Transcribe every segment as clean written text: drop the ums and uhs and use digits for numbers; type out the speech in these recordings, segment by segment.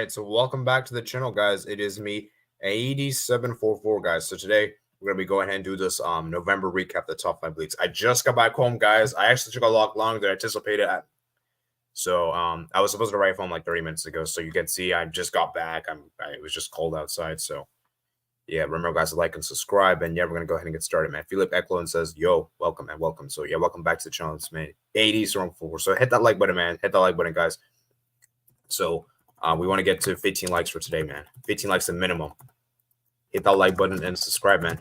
right, so welcome back to the channel, guys. It is me, 8744, guys. So today we're gonna be going ahead and do this November recap, the top 5 leagues. I just got back home, guys. I actually took a lot longer than anticipated. So I was supposed to arrive home like 30 minutes ago. So you can see I just got back. It was just cold outside. So yeah, remember, guys, to like and subscribe. And yeah, we're gonna go ahead and get started, man. Philip Eklund says, "Yo, welcome, man, welcome." So yeah, welcome back to the channel. It's man 8074. So hit that like button, man. Hit that like button, guys. So we want to get to 15 likes for today, man. 15 likes the minimum. Hit that like button and subscribe, man.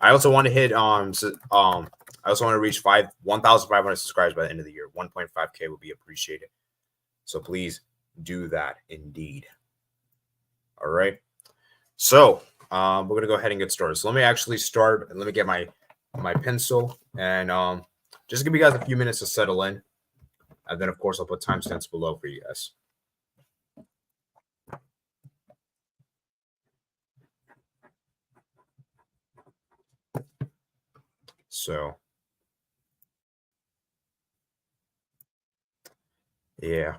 I also want to hit I also want to reach 1,500 subscribers by the end of the year. 1.5K would be appreciated. So please do that indeed. All right. So we're gonna go ahead and get started. So let me actually start. Let me get my pencil and just give you guys a few minutes to settle in, and then of course I'll put timestamps below for you guys. So, yeah.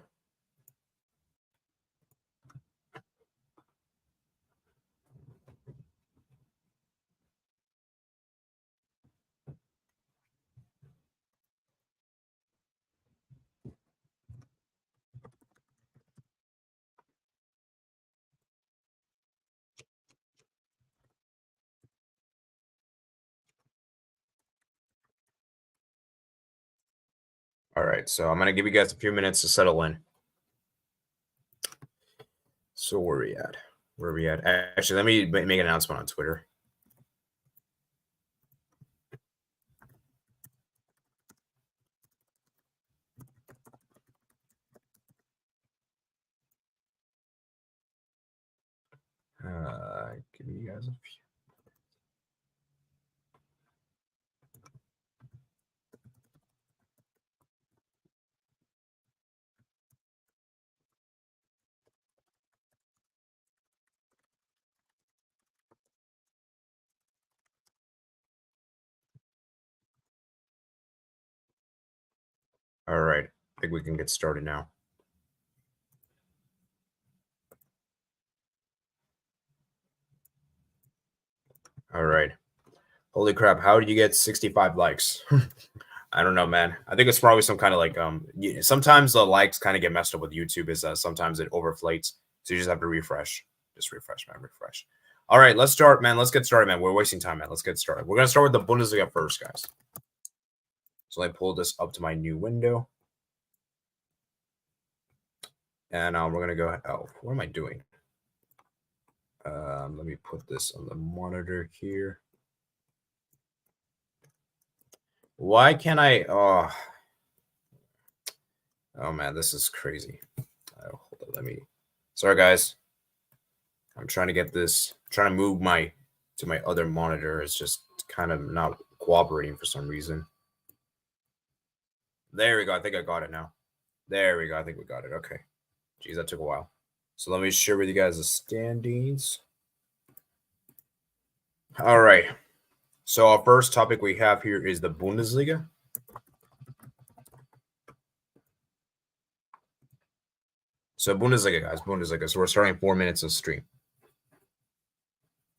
All right, so I'm gonna give you guys a few minutes to settle in. So where are we at? Where are we at? Actually, let me make an announcement on Twitter. Give you guys a few. All right, I think we can get started now. All right. Holy crap, how did you get 65 likes? I don't know, man. I think it's probably some kind of like sometimes the likes kind of get messed up with YouTube. Is sometimes it overflates, so you just have to refresh. Just refresh, man. Refresh. All right, let's start, man. Let's get started, man. We're wasting time, man. Let's get started. We're gonna start with the Bundesliga first, guys. So let me pull this up to my new window, and we're gonna go. Oh, what am I doing? Let me put this on the monitor here. Why can't I? Oh man, this is crazy. Hold on, let me. Sorry, guys. I'm trying to get this. I'm trying to move to my other monitor. It's just kind of not cooperating for some reason. There we go. I think I got it now. There we go. I think we got it. Okay. Geez, that took a while. So let me share with you guys the standings. All right. So our first topic we have here is the Bundesliga. So Bundesliga, guys, Bundesliga. So we're starting 4 minutes of stream.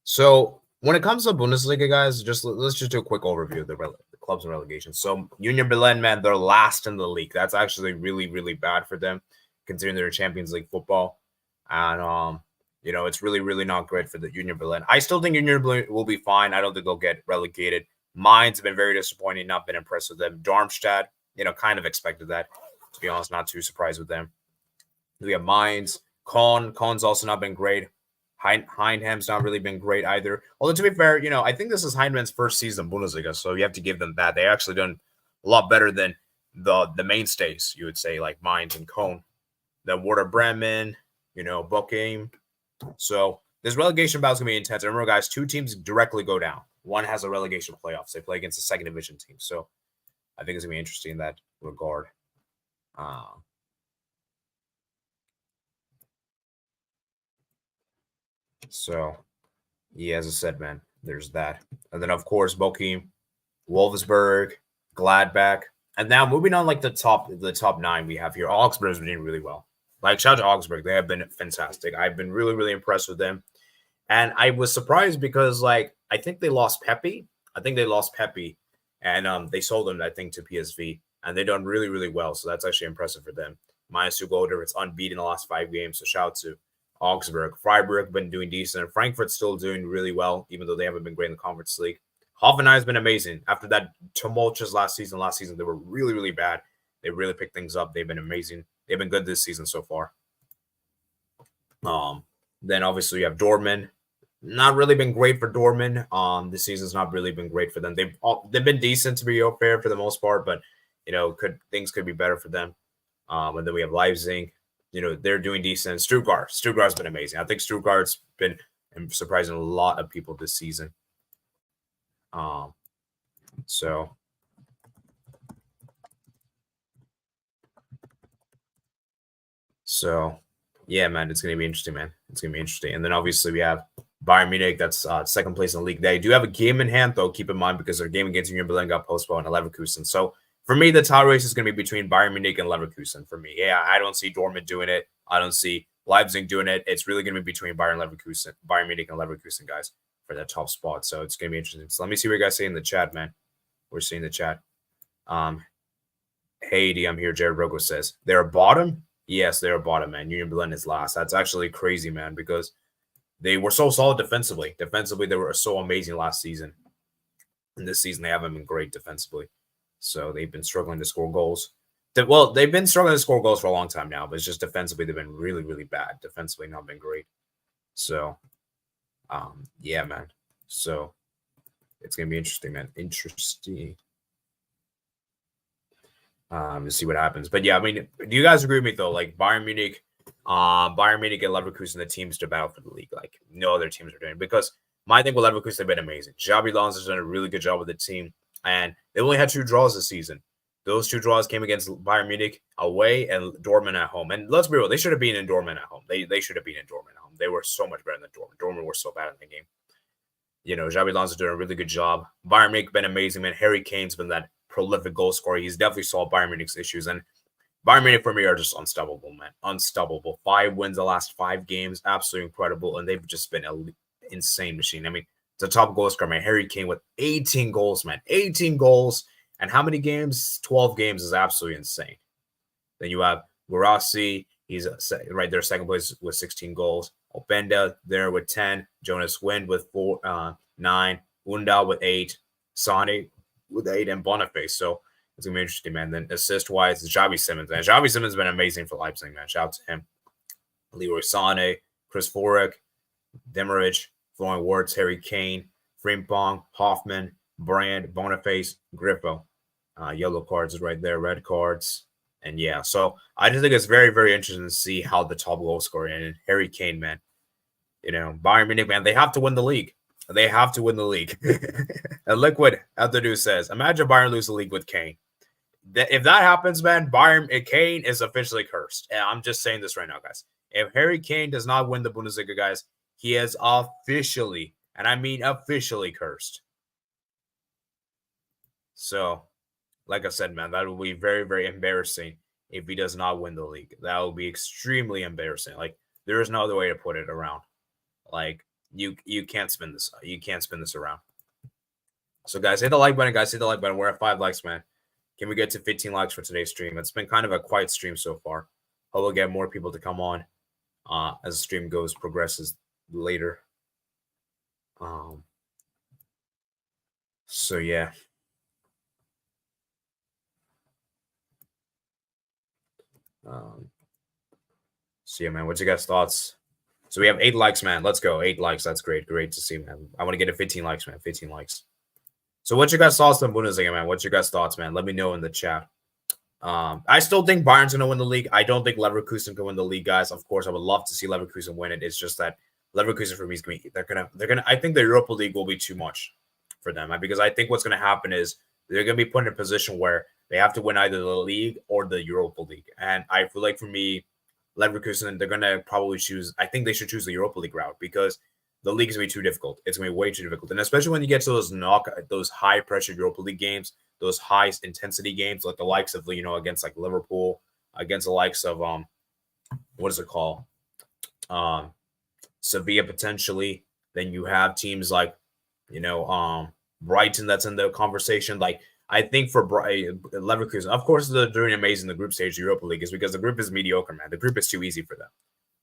So when it comes to Bundesliga, guys, let's just do a quick overview of the clubs and relegation. So Union Berlin, man, they're last in the league. That's actually really, really bad for them, considering they're Champions League football. And you know, it's really, really not great for the Union Berlin. I still think Union Berlin will be fine. I don't think they'll get relegated. Mainz have been very disappointing, not been impressed with them. Darmstadt, you know, kind of expected that. To be honest, not too surprised with them. We have Mainz. Con's also not been great. Heidenheim's not really been great either. Although, to be fair, you know, I think this is Heidenheim's first season in Bundesliga, so you have to give them that. They actually done a lot better than the mainstays, you would say, like Mainz and Con. Then Werder Bremen, you know, Bochum. So this relegation battle is going to be intense. Remember, guys, 2 teams directly go down. One has a relegation playoffs. They play against the second division team. So I think it's going to be interesting in that regard. So, yeah, as I said, man, there's that. And then, of course, Bochum, Wolfsburg, Gladbach. And now moving on, like the top 9 we have here. Augsburg is doing really well. Like, shout out to Augsburg. They have been fantastic. I've been really, really impressed with them. And I was surprised because, like, I think they lost Pepe. And they sold him, I think, to PSV. And they've done really, really well. So that's actually impressive for them. -2 goal difference, unbeaten in the last 5 games. So shout out to Augsburg. Freiburg been doing decent. Frankfurt's still doing really well, even though they haven't been great in the Conference League. Hoffenheim has been amazing. After that tumultuous last season, they were really, really bad. They really picked things up. They've been amazing. They've been good this season so far. Then obviously you have Dortmund. Not really been great for Dortmund. This season's not really been great for them. They've been decent, to be fair, for the most part, but things could be better for them. And then we have Leipzig. They're doing decent. Stuttgart's been amazing. I think Stuttgart's been surprising a lot of people this season. So yeah, man, it's gonna be interesting, man. It's gonna be interesting. And then obviously we have Bayern Munich. That's second place in the league. They do have a game in hand, though. Keep in mind, because their game against Union Berlin got postponed and Leverkusen. So for me, the title race is going to be between Bayern Munich and Leverkusen. For me, yeah, I don't see Dortmund doing it. I don't see Leipzig doing it. It's really going to be between Bayern Munich and Leverkusen, guys, for that top spot. So it's going to be interesting. So let me see what you guys say in the chat, man. We're seeing the chat. Hey, D, I'm here. Jared Rogo says they're bottom. Yes, they're bottom, man. Union Berlin is last. That's actually crazy, man, because they were so solid defensively. Defensively, they were so amazing last season. And this season, they haven't been great defensively. So they've been struggling to score goals. Well, they've been struggling to score goals for a long time now, but it's just defensively, they've been really, really bad. Defensively, not been great. So, yeah, man. So it's going to be interesting, man. Interesting. To see what happens. But yeah, I mean, do you guys agree with me, though? Like, Bayern Munich and Leverkusen, the teams to battle for the league, like no other teams are doing. Because my thing with Leverkusen, they've been amazing. Xabi Alonso's done a really good job with the team, and they only had 2 draws this season. Those 2 draws came against Bayern Munich away and Dortmund at home. And let's be real, they should have been in Dortmund at home. They should have been in Dortmund at home. They were so much better than Dortmund. Dortmund were so bad in the game. Xabi Alonso's doing a really good job. Bayern Munich been amazing, man. Harry Kane's been that prolific goal scorer. He's definitely solved Bayern Munich's issues, and Bayern Munich for me are just unstoppable, man. Unstoppable. 5 wins the last 5 games. Absolutely incredible. And they've just been an insane machine. I mean, it's a top goal scorer, man. Harry Kane with 18 goals, man. 18 goals. And how many games? 12 games is absolutely insane. Then you have Guirassy. He's right there, second place with 16 goals. Openda there with 10. Jonas Wind with 9. Undal with 8. Sane with 8. And Boniface. So it's going to be interesting, man. Then assist-wise, Xavi Simons, man. Xavi Simons has been amazing for Leipzig, man. Shout out to him. Leroy Sané, Chris Führich, Demirich, Florian Wirtz, Harry Kane, Frimpong, Hoffman, Brand, Boniface, Griffo. Yellow cards is right there, red cards. And yeah, so I just think it's very, very interesting to see how the top goal scorer and Harry Kane, man. Bayern Munich, man, they have to win the league. They have to win the league. And Liquid Elderdu says, imagine Bayern lose the league with Kane. If that happens, man, Kane is officially cursed. And I'm just saying this right now, guys. If Harry Kane does not win the Bundesliga, guys, he is officially, and I mean officially, cursed. So, like I said, man, that will be very, very embarrassing if he does not win the league. That will be extremely embarrassing. Like, there is no other way to put it around. Like, you can't spin this. You can't spin this around. So, guys, hit the like button, guys. Hit the like button. We're at 5 likes, man. Can we get to 15 likes for today's stream? It's been kind of a quiet stream so far. Hope we'll get more people to come on as the stream progresses later. So, yeah. So, yeah, man, what's your guys' thoughts? So we have 8 likes, man. Let's go. 8 likes. That's great. Great to see, man. I want to get to 15 likes, man. 15 likes. So what's your guys' thoughts on Bundesliga, man? What's your guys' thoughts, man? Let me know in the chat. I still think Bayern's going to win the league. I don't think Leverkusen can win the league, guys. Of course, I would love to see Leverkusen win it. It's just that Leverkusen for me is going to be, I think the Europa League will be too much for them, because I think what's going to happen is they're going to be put in a position where they have to win either the league or the Europa League. And I feel like for me, Leverkusen, they're going to probably choose, I think they should choose the Europa League route, because the league is going to be too difficult. It's going to be way too difficult. And especially when you get to those high-pressure Europa League games, those high-intensity games, like the likes of, against like Liverpool, against the likes of what is it called? Sevilla potentially. Then you have teams like, Brighton that's in the conversation. Like, I think for Leverkusen, of course, they're doing amazing in the group stage of Europa League is because the group is mediocre, man. The group is too easy for them.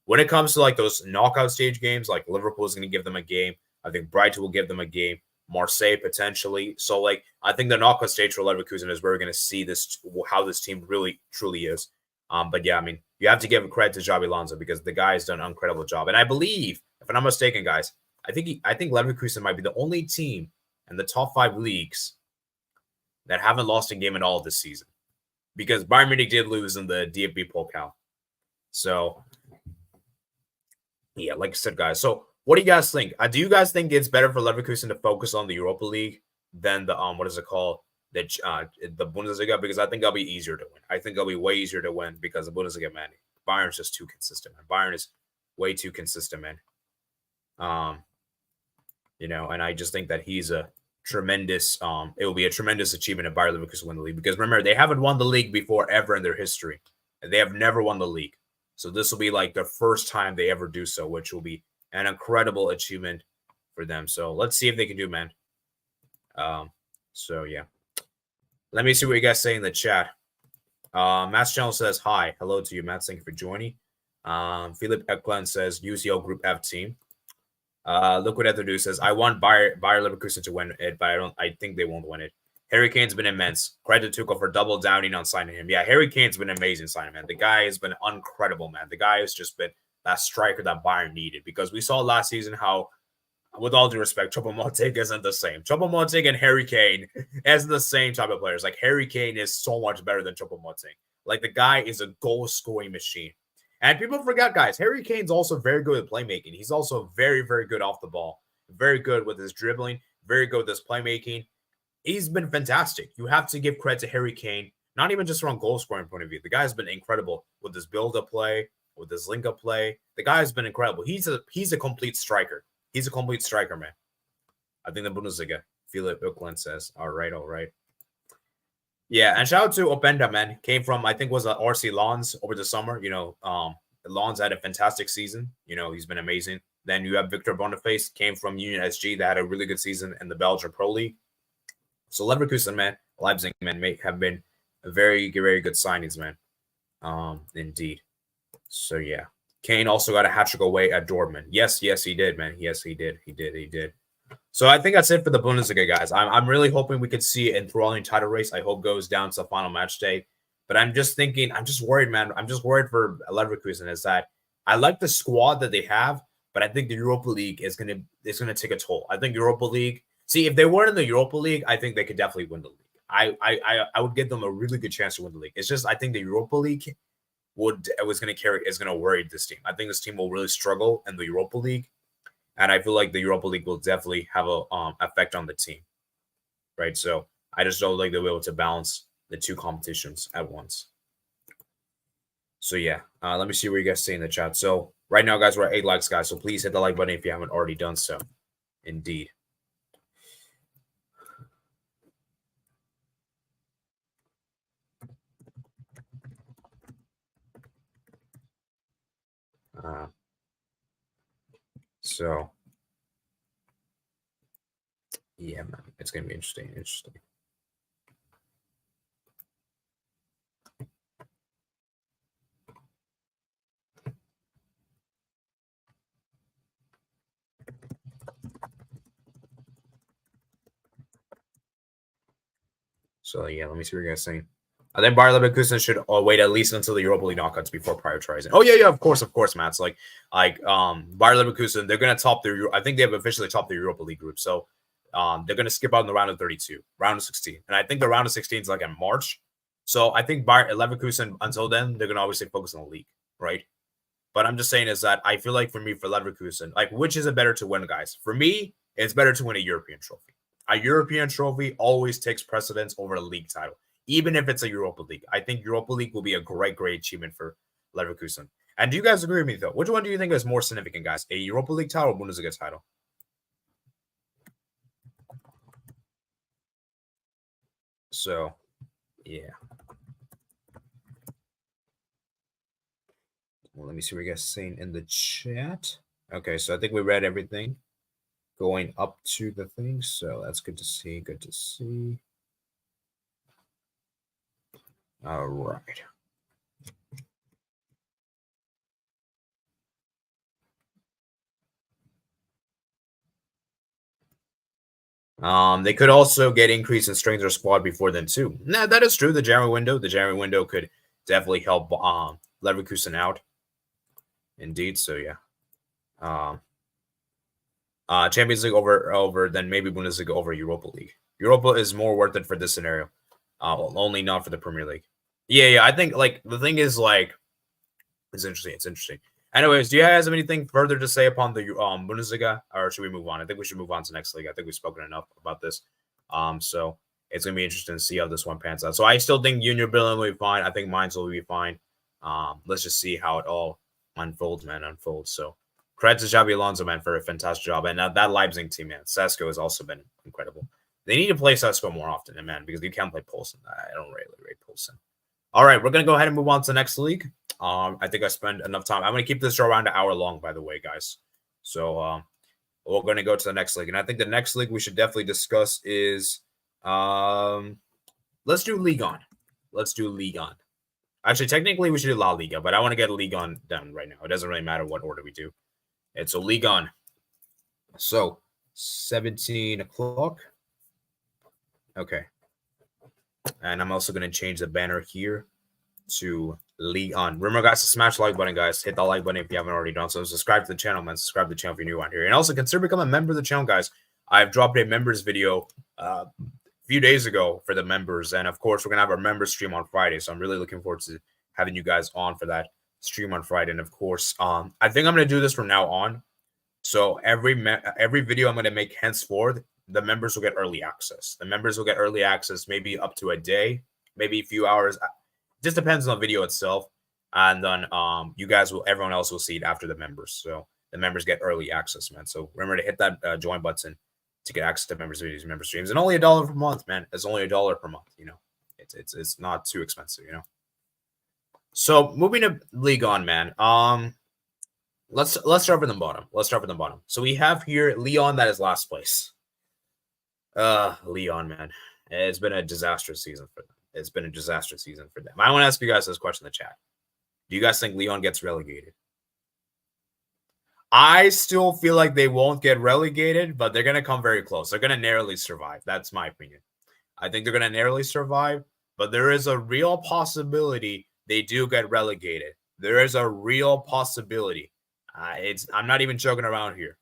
When it comes to like those knockout stage games, like Liverpool is going to give them a game. I think Brighton will give them a game. Marseille potentially. So like I think the knockout stage for Leverkusen is where we're going to see this how this team really truly is. But yeah, I mean you have to give credit to Xabi Alonso because the guy has done an incredible job. And I believe, if I'm not mistaken, guys, I think Leverkusen might be the only team in the top 5 leagues that haven't lost a game at all this season, because Bayern Munich did lose in the DFB Pokal. So yeah, like I said, guys. So what do you guys think? Do you guys think it's better for Leverkusen to focus on the Europa League than the what is it called? The Bundesliga? Because I think it'll be easier to win. I think it'll be way easier to win because the Bundesliga, man, Bayern's just too consistent, man. Bayern is way too consistent, man. And I just think that he's a tremendous, it will be a tremendous achievement if Bayern Leverkusen win the league. Because remember, they haven't won the league before ever in their history. They have never won the league. So this will be like the first time they ever do so, which will be an incredible achievement for them. So let's see if they can do, man. So yeah. Let me see what you guys say in the chat. Matt's channel says hi. Hello to you, Matt. Thank you for joining. Philip Ekland says UCL Group F team. Look what Etheredu says. I want Bayer Leverkusen to win it, but I think they won't win it. Harry Kane's been immense. Credit to Tuchel for double downing on signing him. Yeah, Harry Kane's been amazing signing, man. The guy has been incredible, man. The guy has just been that striker that Bayern needed, because we saw last season how, with all due respect, Choupo-Moting isn't the same. Choupo-Moting and Harry Kane isn't the same type of players. Like, Harry Kane is so much better than Choupo-Moting. Like, the guy is a goal-scoring machine. And people forget, guys, Harry Kane's also very good at playmaking. He's also very, very good off the ball. Very good with his dribbling. Very good with his playmaking. He's been fantastic. You have to give credit to Harry Kane, not even just from goal scoring point of view. The guy's been incredible with his build-up play, with his link-up play. The guy's been incredible. He's a complete striker. He's a complete striker, man. I think the Bundesliga. Philip Oakland says, all right. Yeah, and shout out to Openda, man. Came from, I think, was RC Lons over the summer. Lons had a fantastic season. He's been amazing. Then you have Victor Boniface, came from Union SG, that had a really good season in the Belgian Pro League. So Leverkusen, man, Leipzig, man, have been a very, very good signings, man. Indeed. So yeah, Kane also got a hat trick away at Dortmund. Yes, he did, man. Yes, he did. He did. So I think that's it for the Bundesliga, guys. I'm really hoping we could see an enthralling title race. I hope goes down to the final match day. But I'm just worried, man. I'm just worried for Leverkusen is that I like the squad that they have, but I think the Europa League is gonna take a toll. I think Europa League. See, if they weren't in the Europa League, I think they could definitely win the league. I would give them a really good chance to win the league. It's just I think the Europa League is going to worry this team. I think this team will really struggle in the Europa League, and I feel like the Europa League will definitely have a effect on the team, right? So I just don't think they'll be able to balance the two competitions at once. So yeah, let me see what you guys say in the chat. So right now, guys, we're at 8 likes, guys. So please hit the like button if you haven't already done so. Indeed. So yeah, man, it's gonna be interesting. So yeah, let me see what you guys saying. I think Bayer Leverkusen should wait at least until the Europa League knockouts before prioritizing. Oh yeah, of course, Matt. It's like Bayer Leverkusen, they're gonna top their. I think they have officially topped the Europa League group, so they're gonna skip out in the round of 32, round of 16, and I think the round of 16 is like in March. So I think Bayer Leverkusen until then they're gonna obviously focus on the league, right? But I'm just saying is that I feel like for Leverkusen, like which is it better to win, guys? For me, it's better to win a European trophy. A European trophy always takes precedence over a league title, even if it's a Europa League. I think Europa League will be a great achievement for Leverkusen. And do you guys agree with me, though? Which one do you think is more significant, guys? A Europa League title or Bundesliga title? So, yeah. Well, let me see what you guys saying in the chat. Okay, so I think we read everything going up to the thing. So that's good to see. Good to see. All right. They could also get increase in strength of squad before then too. Nah, that is true. The January window could definitely help Leverkusen out. Indeed. So yeah. Champions League over then maybe Bundesliga over Europa League. Europa is more worth it for this scenario. Only not for the Premier League. Yeah. I think like the thing is like it's interesting. It's interesting. Anyways, do you guys have anything further to say upon the Bundesliga, or should we move on? I think we should move on to next league. I think we've spoken enough about this. So it's gonna be interesting to see how this one pans out. So I still think Union Berlin will be fine. I think Mainz will be fine. Let's just see how it all unfolds, man. So credit to Xabi Alonso, man, for a fantastic job. And that Leipzig team, man, Sesko has also been incredible. They need to play Sesko more often, man, because you can't play Poulsen. I don't really rate Poulsen. All right, we're gonna go ahead and move on to the next league. I think I spent enough time. I'm gonna keep this show around an hour long, by the way, guys. So we're gonna go to the next league, and I think the next league we should definitely discuss is let's do Ligue 1. Let's do Ligue 1. Actually, technically we should do La Liga, but I want to get Ligue 1 done right now. It doesn't really matter what order we do. And so Ligue 1. So 17 o'clock. Okay. And I'm also going to change the banner here to Ligue 1. Remember, guys, to smash the like button, guys. Hit the like button if you haven't already done so. Subscribe to the channel, man. Subscribe to the channel if you're new on here. And also consider becoming a member of the channel, guys. I've dropped a members video a few days ago for the members. And, of course, we're going to have our members stream on Friday. So I'm really looking forward to having you guys on for that stream on Friday. And, of course, I think I'm going to do this from now on. So every video I'm going to make henceforth, the members will get early access. The members will get early access maybe up to a day, maybe a few hours. Just depends on the video itself. And then everyone else will see it after the members. So the members get early access, man. So remember to hit that join button to get access to members' videos, member streams. And only $1 per month, man. It's only $1 per month, you know. It's not too expensive, you know. So moving to Ligue 1, man. Let's start from the bottom. So we have here Lyon, that is last place. Lyon, man. It's been a disastrous season for them. I want to ask you guys this question in the chat. Do you guys think Lyon gets relegated? I still feel like they won't get relegated, but they're going to come very close. They're going to narrowly survive. That's my opinion. I think they're going to narrowly survive, but there is a real possibility they do get relegated. There is a real possibility. I'm not even joking around here.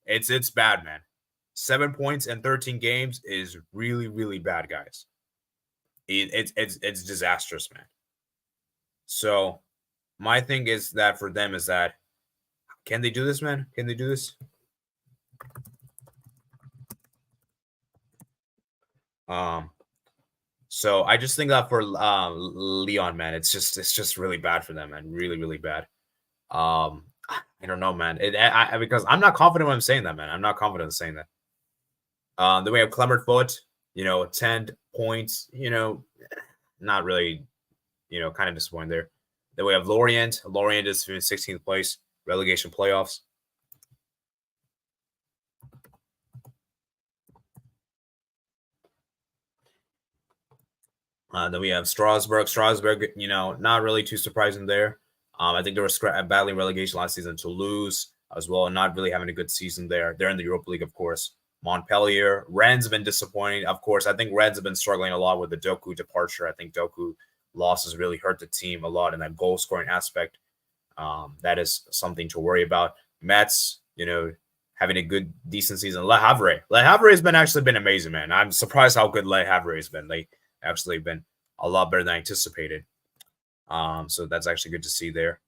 It's bad, man. 7 points in 13 games is really, really bad, guys. It's disastrous, man. So my thing is that for them is that, can they do this, man? Can they do this? So I just think that for Lyon, man, it's just really bad for them, man. Really, really bad. I don't know, man. Because I'm not confident when I'm saying that, man. I'm not confident in saying that. Then we have Clement Foot, 10 points, not really, kind of disappointing there. Then we have Lorient. Lorient is in 16th place, relegation playoffs. Then we have Strasbourg. Strasbourg, not really too surprising there. I think they were battling relegation last season. Toulouse as well, not really having a good season there. They're in the Europa League, of course. Montpellier. Rennes have been disappointing. Of course, I think Rennes have been struggling a lot with the Doku departure. I think Doku losses really hurt the team a lot in that goal-scoring aspect. That is something to worry about. Metz, having a good, decent season. Le Havre. Le Havre has actually been amazing, man. I'm surprised how good Le Havre has been. They actually been a lot better than I anticipated. So that's actually good to see there.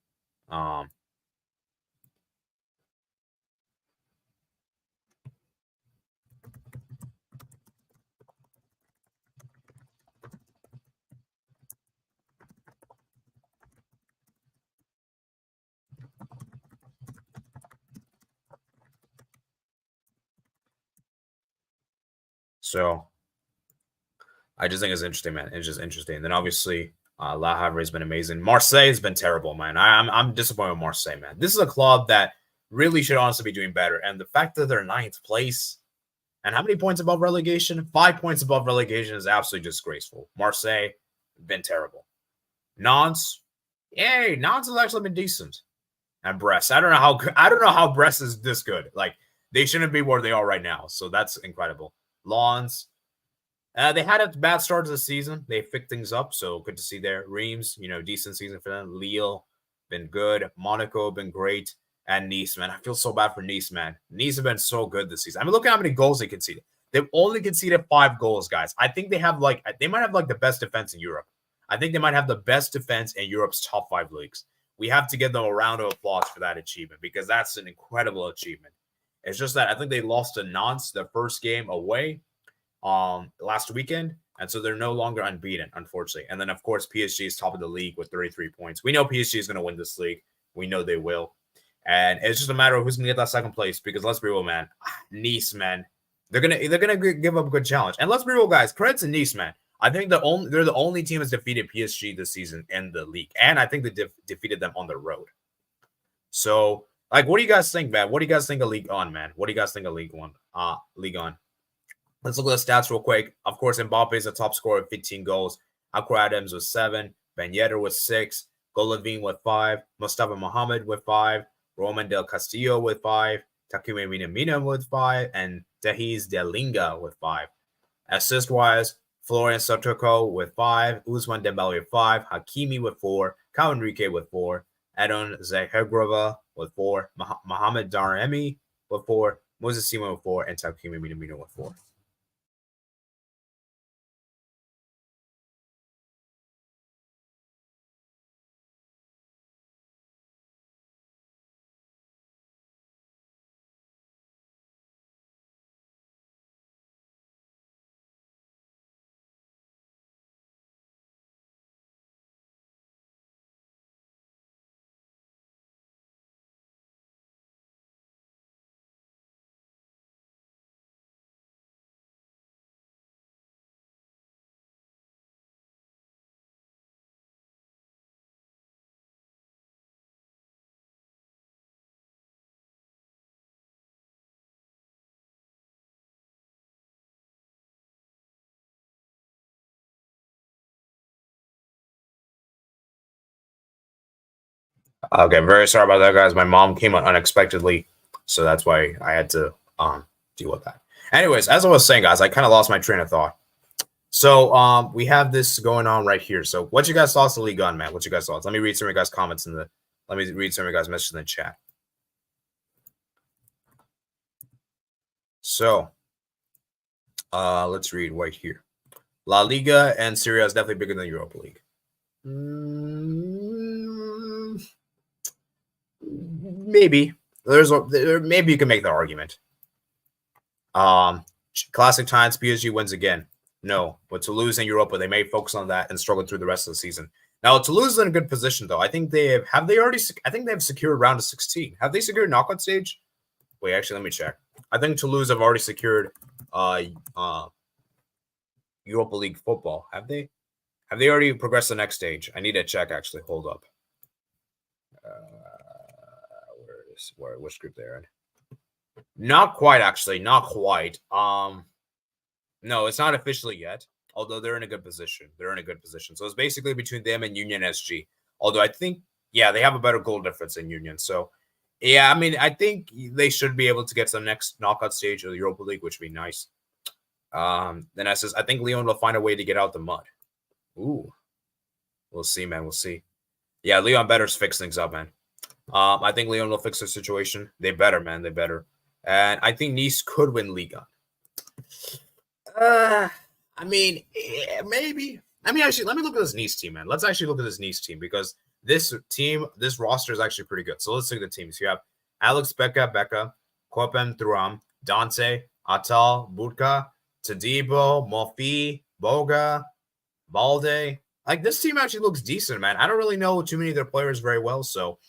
So I just think it's interesting, man. It's just interesting. And then obviously La Havre has been amazing. Marseille has been terrible, man. I'm disappointed with Marseille, man. This is a club that really should honestly be doing better. And the fact that they're ninth place and how many points above relegation? 5 points above relegation is absolutely disgraceful. Marseille, been terrible. Nantes, yay, Nantes has actually been decent. And Brest, I don't know how Brest is this good. Like they shouldn't be where they are right now. So that's incredible. Lens, they had a bad start to the season. They picked things up, so good to see there. Reims, decent season for them. Lille, been good. Monaco, been great. And Nice, man. I feel so bad for Nice, man. Nice have been so good this season. I mean, look at how many goals they conceded. They've only conceded 5 goals, guys. I think they might have the best defense in Europe. I think they might have the best defense in Europe's top 5 leagues. We have to give them a round of applause for that achievement because that's an incredible achievement. It's just that I think they lost to Nantes their first game away last weekend, and so they're no longer unbeaten, unfortunately. And then, of course, PSG is top of the league with 33 points. We know PSG is going to win this league. We know they will. And it's just a matter of who's going to get that second place because let's be real, man. Nice, man. They're gonna give up a good challenge. And let's be real, guys. Credit to Nice, man. I think they're the only team that's defeated PSG this season in the league, and I think they defeated them on the road. So, what do you guys think, man? What do you guys think of Ligue 1, man? What do you guys think of Ligue 1? Ligue 1. Let's look at the stats real quick. Of course, Mbappe is the top scorer with 15 goals. Akra Adams with 7. Ben Yedder with 6. Golovin with 5. Mustafa Mohamed with 5. Roman Del Castillo with 5. Takumi Minamino with 5. And Dehiz Delinga with 5. Assist-wise, Florian Sotoko with 5. Usman Dembele with 5. Hakimi with 4. Kyle Enrique with 4. Edon Zehegrova with 4. Mohamed Daremi with 4. Moses Simon with 4. And Takumi Minamino with 4. Okay, very sorry about that, guys. My mom came on unexpectedly, so that's why I had to deal with that. Anyways, as I was saying, guys, I kind of lost my train of thought. So we have this going on right here. So what you guys thoughts of the League on, man? What you guys thoughts? Let me read some of you guys' comments let me read some of you guys' messages in the chat. So let's read right here. La Liga and Serie A is definitely bigger than Europa League. Maybe maybe you can make the argument. Classic times, PSG wins again. No, but Toulouse and Europa, they may focus on that and struggle through the rest of the season. Now, Toulouse is in a good position, though. I think they have secured round of 16. Have they secured knockout stage? Wait, actually, let me check. I think Toulouse have already secured Europa League football. Have they? Have they already progressed to the next stage? I need to check, actually. Hold up. Which group they're in? Not quite, actually. Not quite. No, it's not officially yet, although they're in a good position. So it's basically between them and Union SG. Although I think, yeah, they have a better goal difference than Union. So, yeah, I mean, I think they should be able to get to the next knockout stage of the Europa League, which would be nice. Then I think Lyon will find a way to get out the mud. Ooh. We'll see, man. We'll see. Yeah, Lyon better fix things up, man. I think Lyon will fix their situation. They better, man. They better. And I think Nice could win Liga. I mean, yeah, maybe. I mean, actually, let me look at this Nice team, man. Let's actually look at this Nice team because this roster is actually pretty good. So let's look at the teams. You have Alex Becca, Kopem Thuram, Dante, Atal, Budka, Tadibo, Mofi, Boga, Balde. This team actually looks decent, man. I don't really know too many of their players very well, so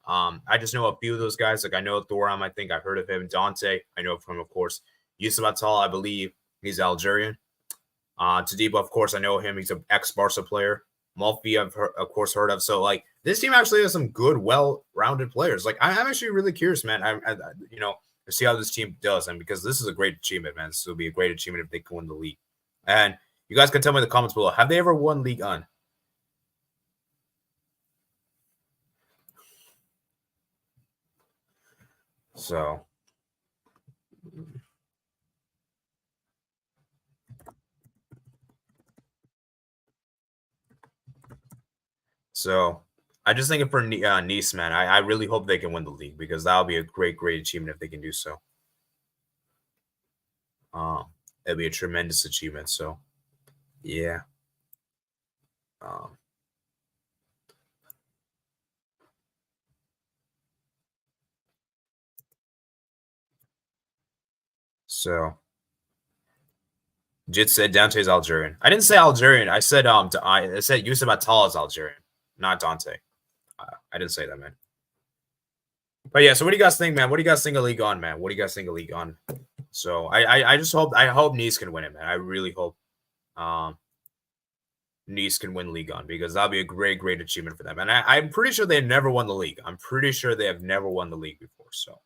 I just know a few of those guys. I know Thuram, I think I've heard of him. Dante, I know from, of course. Yusuf Atal, I believe he's Algerian. Tadibo, of course, I know him. He's an ex-Barca player. Malfi, I've of course heard of. So like this team actually has some good, well-rounded players. Like I'm actually really curious, man. I you know, to see how this team does, and because this is a great achievement, man. This will be a great achievement if they can win the league. And you guys can tell me in the comments below, have they ever won Ligue 1? So I just think for Nice, man, I really hope they can win the league because that'll be a great achievement if they can do so. It'll be a tremendous achievement. So yeah. So Jit said Dante's Algerian. I didn't say Algerian. I said I said Yusuf Attal is Algerian, not Dante. I didn't say that, man. But yeah, so what do you guys think, man? What do you guys think of Ligue 1, man? What do you guys think of Ligue 1? So I just hope Nice can win it, man. I really hope Nice can win Ligue 1 because that'll be a great achievement for them. And I'm pretty sure they've never won the league. I'm pretty sure they have never won the league before. So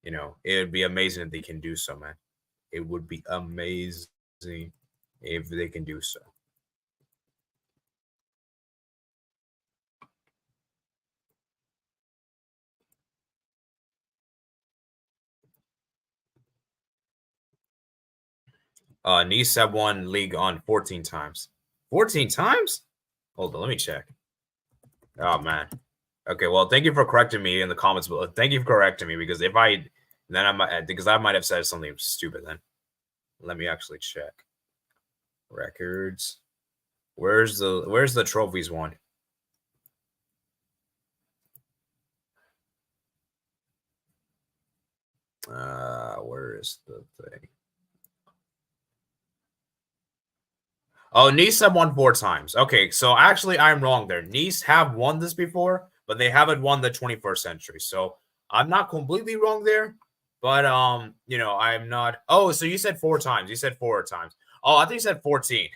you know, it would be amazing if they can do so, man. It would be amazing if they can do so. Nice have won Ligue 1 14 times. 14 times? Hold on, let me check. Oh, man. Okay, well, thank you for correcting me in the comments below. Thank you for correcting me because if I might have said something stupid then. Let me actually check. Records. Where's the trophies one? Where is the thing? Oh, Nice have won 4 times. Okay, so actually I'm wrong there. Nice have won this before, but they haven't won the 21st century. So I'm not completely wrong there, but you know, I'm not. Oh, so you said 4 times. You said 4 times. Oh, I think you said 14.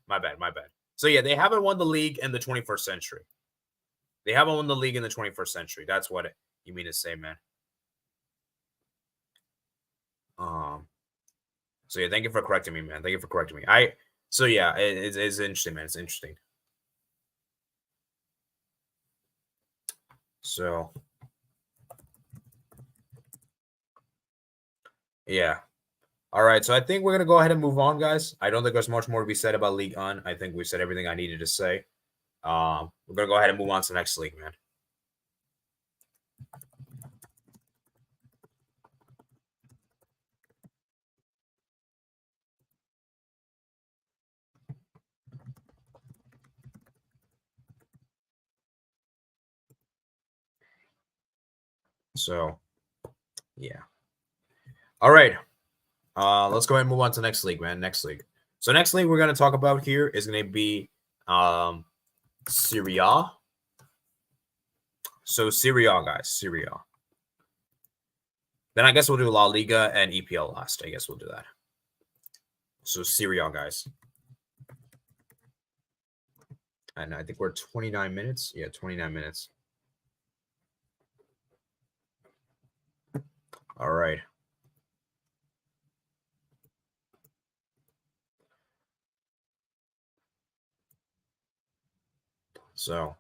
My bad. So yeah, they haven't won the league in the 21st century. They haven't won the league in the 21st century. That's what you mean to say, man. So yeah, thank you for correcting me, man. Thank you for correcting me. So yeah, it's interesting, man. It's interesting. So yeah. All right. So I think we're gonna go ahead and move on, guys. I don't think there's much more to be said about Ligue 1. I think we said everything I needed to say. We're gonna go ahead and move on to the next league, man. So yeah. All right. Let's go ahead and move on to the next league, man. Next league. So next league we're gonna talk about here is gonna be Serie A. So Serie A, guys, Serie A. Then I guess we'll do La Liga and EPL last. I guess we'll do that. So Serie A, guys. And I think we're 29 minutes. Yeah, 29 minutes. All right. So,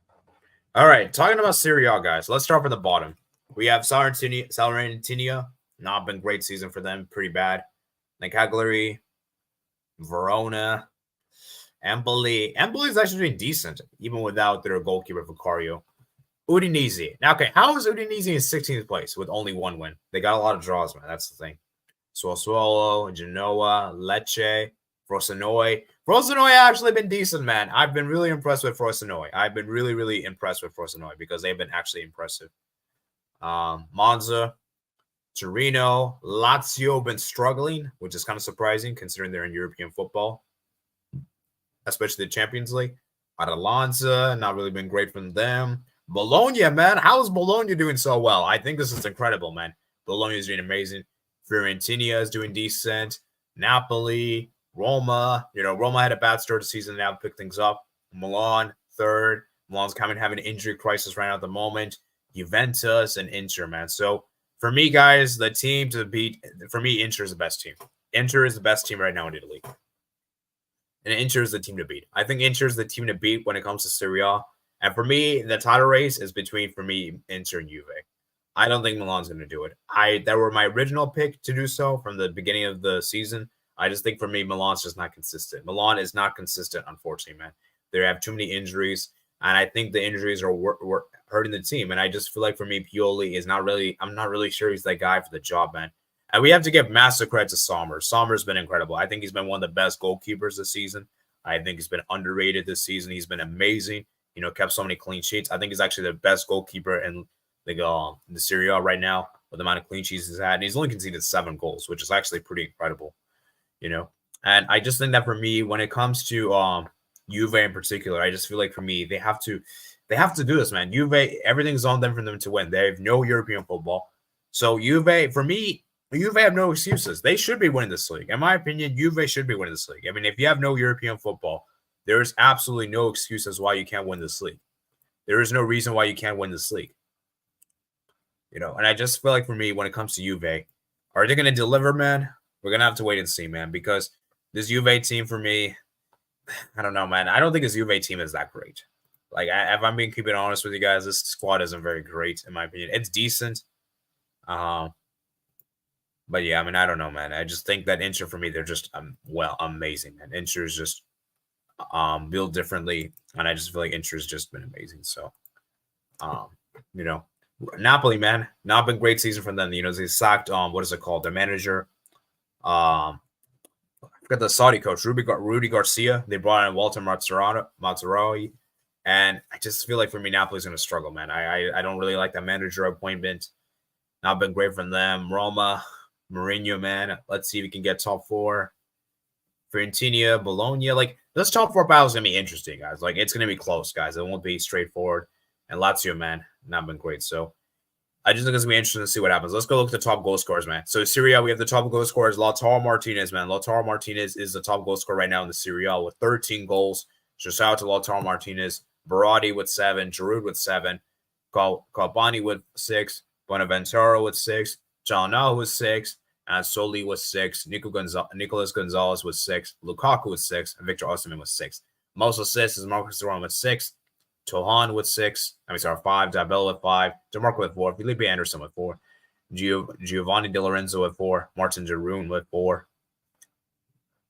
all right. Talking about Serie A, guys. Let's start from the bottom. We have Salernitana. Not been great season for them. Pretty bad. Then Cagliari, Verona, Empoli. Empoli is actually doing decent, even without their goalkeeper Vicario. Udinese. Now, okay, how is Udinese in 16th place with only 1 win? They got a lot of draws, man. That's the thing. Sassuolo, Genoa, Lecce, Frosinone. Frosinone actually been decent, man. I've been really impressed with Frosinone. I've been really impressed with Frosinone because they've been actually impressive. Monza, Torino, Lazio been struggling, which is kind of surprising considering they're in European football, especially the Champions League. Atalanta, not really been great from them. Bologna, man. How is Bologna doing so well? I think this is incredible, man. Bologna is doing amazing. Fiorentina is doing decent. Napoli, Roma, Roma had a bad start to the season. Now pick things up. Milan, third. Milan's having an injury crisis right now at the moment. Juventus and Inter, man. So for me, guys, the team to beat, for me, Inter is the best team. Inter is the best team right now in Italy. And Inter is the team to beat. I think Inter is the team to beat when it comes to Serie A. And for me, the title race is between, for me, Inter and Juve. I don't think Milan's going to do it. That were my original pick to do so from the beginning of the season. I just think for me, Milan's just not consistent. Milan is not consistent, unfortunately, man. They have too many injuries, and I think the injuries are hurting the team. And I just feel like for me, Pioli is not really. I'm not really sure he's that guy for the job, man. And we have to give massive credit to Sommer. Sommer's been incredible. I think he's been one of the best goalkeepers this season. I think he's been underrated this season. He's been amazing. Kept so many clean sheets. I think he's actually the best goalkeeper in the Serie A right now with the amount of clean sheets he's had. And he's only conceded 7 goals, which is actually pretty incredible. And I just think that for me, when it comes to Juve in particular, I just feel like for me, they have to do this, man. Juve, everything's on them for them to win. They have no European football. So Juve, for me, Juve have no excuses. They should be winning this league. In my opinion, Juve should be winning this league. I mean, if you have no European football, there is absolutely no excuses why you can't win this league. There is no reason why you can't win this league. And I just feel like for me, when it comes to Juve, are they going to deliver, man? We're going to have to wait and see, man, because this Juve team for me, I don't know, man. I don't think this Juve team is that great. Like, if I'm being keeping honest with you guys, this squad isn't very great, in my opinion. It's decent. But yeah, I mean, I don't know, man. I just think that Inter for me, they're just amazing, man. Inter is just built differently, and I just feel like Inter has just been amazing. So, Napoli, man, not been great season for them. They sacked what is it called? Their manager, I forgot the Saudi coach, Rudy Garcia. They brought in Walter Mazzaroli, and I just feel like for me, Napoli's going to struggle, man. I don't really like that manager appointment. Not been great for them. Roma, Mourinho, man. Let's see if we can get top 4. Fiorentina, Bologna. Like, this top 4 battle is going to be interesting, guys. Like, it's going to be close, guys. It won't be straightforward. And Lazio, man, not been great. So, I just think it's going to be interesting to see what happens. Let's go look at the top goal scorers, man. So, Serie A, we have the top goal scorers. Lautaro Martinez, man. Lautaro Martinez is the top goal scorer right now in the Serie A with 13 goals. So, shout out to Lautaro Martinez. Berardi with 7. Giroud with 7. Cavani with 6. Bonaventura with 6. Gianna with 6. And Soli with 6. Nicolas Gonzalez with 6. Lukaku with 6. And Victor Osimhen with 6. Most assists is Marcus Thuram with 6. Tohan with 6. 5. Dabella with 5. DeMarco with 4. Felipe Anderson with 4. Giovanni Di Lorenzo with 4. Martin Giroud with 4.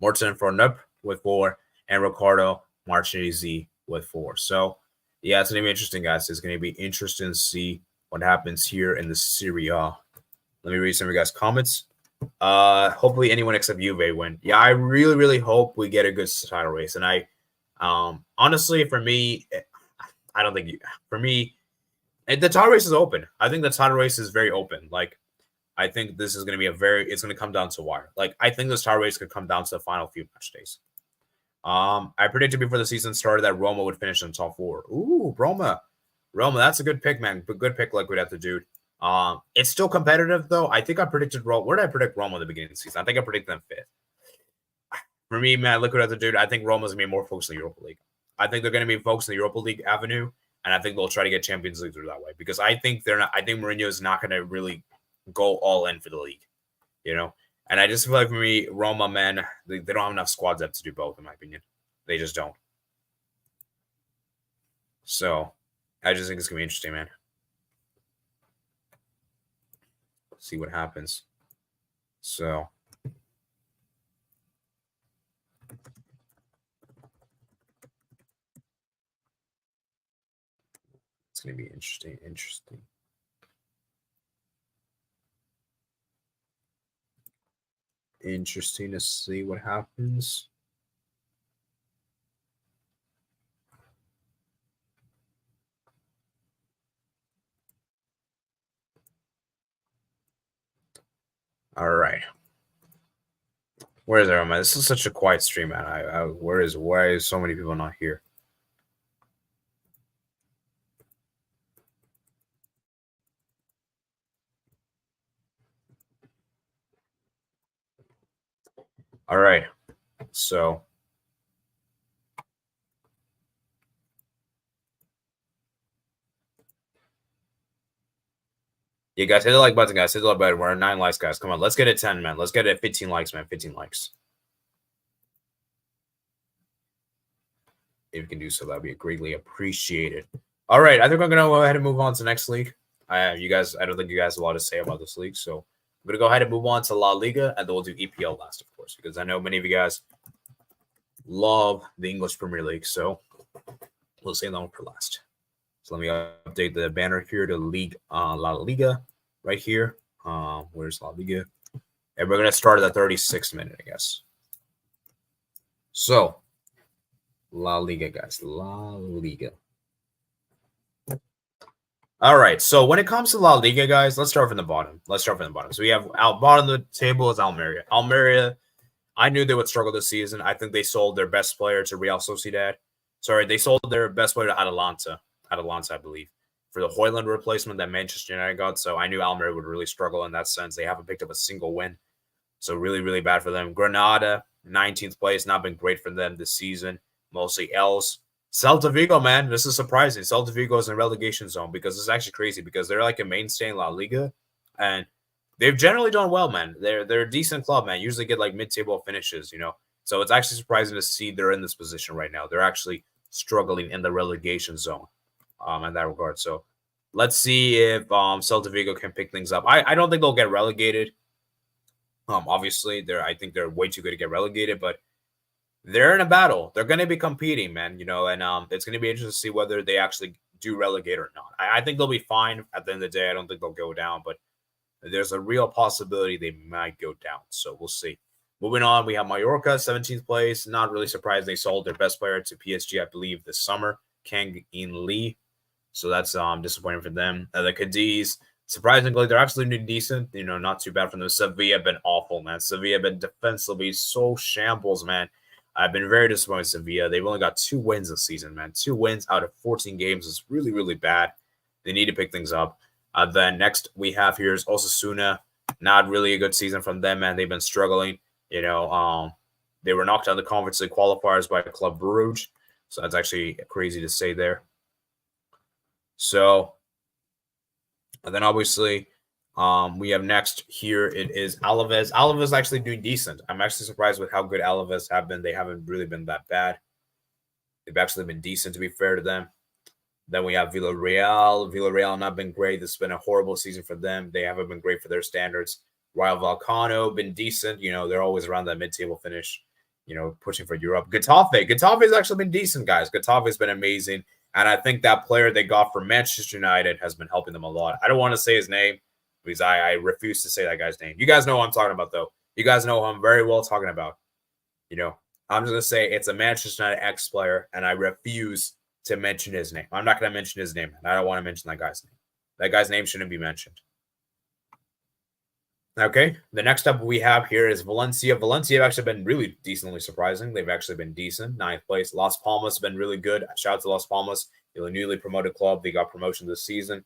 Morten Fornup with 4. And Ricardo Marchesi with 4. So, yeah, it's going to be interesting, guys. It's going to be interesting to see what happens here in the Serie A. Let me read some of you guys' comments. Hopefully anyone except Juve win. Yeah, I really, really hope we get a good title race. And I, honestly, for me, I don't think for me, the title race is open. I think the title race is very open. Like, I think this is going to be it's going to come down to wire. Like, I think this title race could come down to the final few match days. I predicted before the season started that Roma would finish in top 4. Ooh, Roma, that's a good pick, man. But good pick, like we'd have to do. It's still competitive though. I think I predicted Roma. Where did I predict Roma at the beginning of the season? I think I predicted them 5th. For me, man, look what I have to do. I think Roma's gonna be more focused on the Europa League. I think they're gonna be focused on the Europa League avenue, and I think they'll try to get Champions League through that way because I think they're not. I think Mourinho is not gonna really go all in for the league, And I just feel like for me, Roma, man, they don't have enough squad depth to do both, in my opinion. They just don't. So I just think it's gonna be interesting, man. See what happens. So it's gonna be interesting. Interesting to see what happens. All right. Where is everyone? This is such a quiet stream, man. Why is so many people not here? All right. So yeah, guys, hit the like button, guys. Hit the like button. We're at 9 likes, guys. Come on, let's get it 10, man. Let's get it 15 likes, man. 15 likes. If you can do so, that'd be greatly appreciated. All right, I think I'm gonna go ahead and move on to the next league. I don't think you guys have a lot to say about this league, so I'm gonna go ahead and move on to La Liga, and then we'll do EPL last, of course, because I know many of you guys love the English Premier League, so we'll save that one for last. So let me update the banner here to League La Liga right here. Where's La Liga? And we're gonna start at the 36th minute, I guess. So La Liga, guys. La Liga. All right. So when it comes to La Liga, guys, let's start from the bottom. So we have out bottom of the table is Almeria. Almeria, I knew they would struggle this season. I think they sold their best player to Real Sociedad. Sorry, they sold their best player to Atalanta, I believe, for the Højlund replacement that Manchester United got. So I knew Almeria would really struggle in that sense. They haven't picked up a single win. So really, really bad for them. Granada, 19th place, not been great for them this season. Mostly L's. Celta Vigo, man, this is surprising. Celta Vigo is in relegation zone because it's actually crazy because they're like a mainstay in La Liga, and they've generally done well, man. They're a decent club, man. Usually get like mid-table finishes, you know. So it's actually surprising to see they're in this position right now. They're actually struggling in the relegation zone, in that regard. So let's see if Celta Vigo can pick things up. I don't think they'll get relegated. Obviously, I think they're way too good to get relegated, but they're in a battle. They're going to be competing, man, you know, and it's going to be interesting to see whether they actually do relegate or not. I think they'll be fine at the end of the day. I don't think they'll go down, but there's a real possibility they might go down. So we'll see. Moving on, we have Mallorca, 17th place. Not really surprised they sold their best player to PSG, I believe, this summer, Kang In Lee. So that's disappointing for them. The Cadiz, surprisingly, they're actually doing decent. You know, not too bad for them. Sevilla have been awful, man. Sevilla have been defensively so shambles, man. I've been very disappointed with Sevilla. They've only got 2 wins this season, man. 2 wins out of 14 games is really, really bad. They need to pick things up. Then next we have here is Osasuna. Not really a good season from them, man. They've been struggling. You know, they were knocked out of the Conference League qualifiers by Club Brugge. So that's actually crazy to say there. So, and then obviously, we have next here, it is Alaves. Alaves is actually doing decent. I'm actually surprised with how good Alaves have been. They haven't really been that bad. They've actually been decent, to be fair to them. Then we have Villarreal. Villarreal not been great. This has been a horrible season for them. They haven't been great for their standards. Rayo Vallecano been decent. You know, they're always around that mid-table finish, you know, pushing for Europe. Getafe has actually been decent, guys. Getafe has been amazing. And I think that player they got from Manchester United has been helping them a lot. I don't want to say his name because I refuse to say that guy's name. You guys know who I'm talking about, though. You guys know who I'm very well talking about. You know, I'm just going to say it's a Manchester United ex-player, and I refuse to mention his name. I'm not going to mention his name, and I don't want to mention that guy's name. That guy's name shouldn't be mentioned. Okay, the next up we have here is Valencia. Valencia have actually been really decently surprising. They've actually been decent. 9th place. Las Palmas have been really good. Shout out to Las Palmas. They're a newly promoted club. They got promotion this season.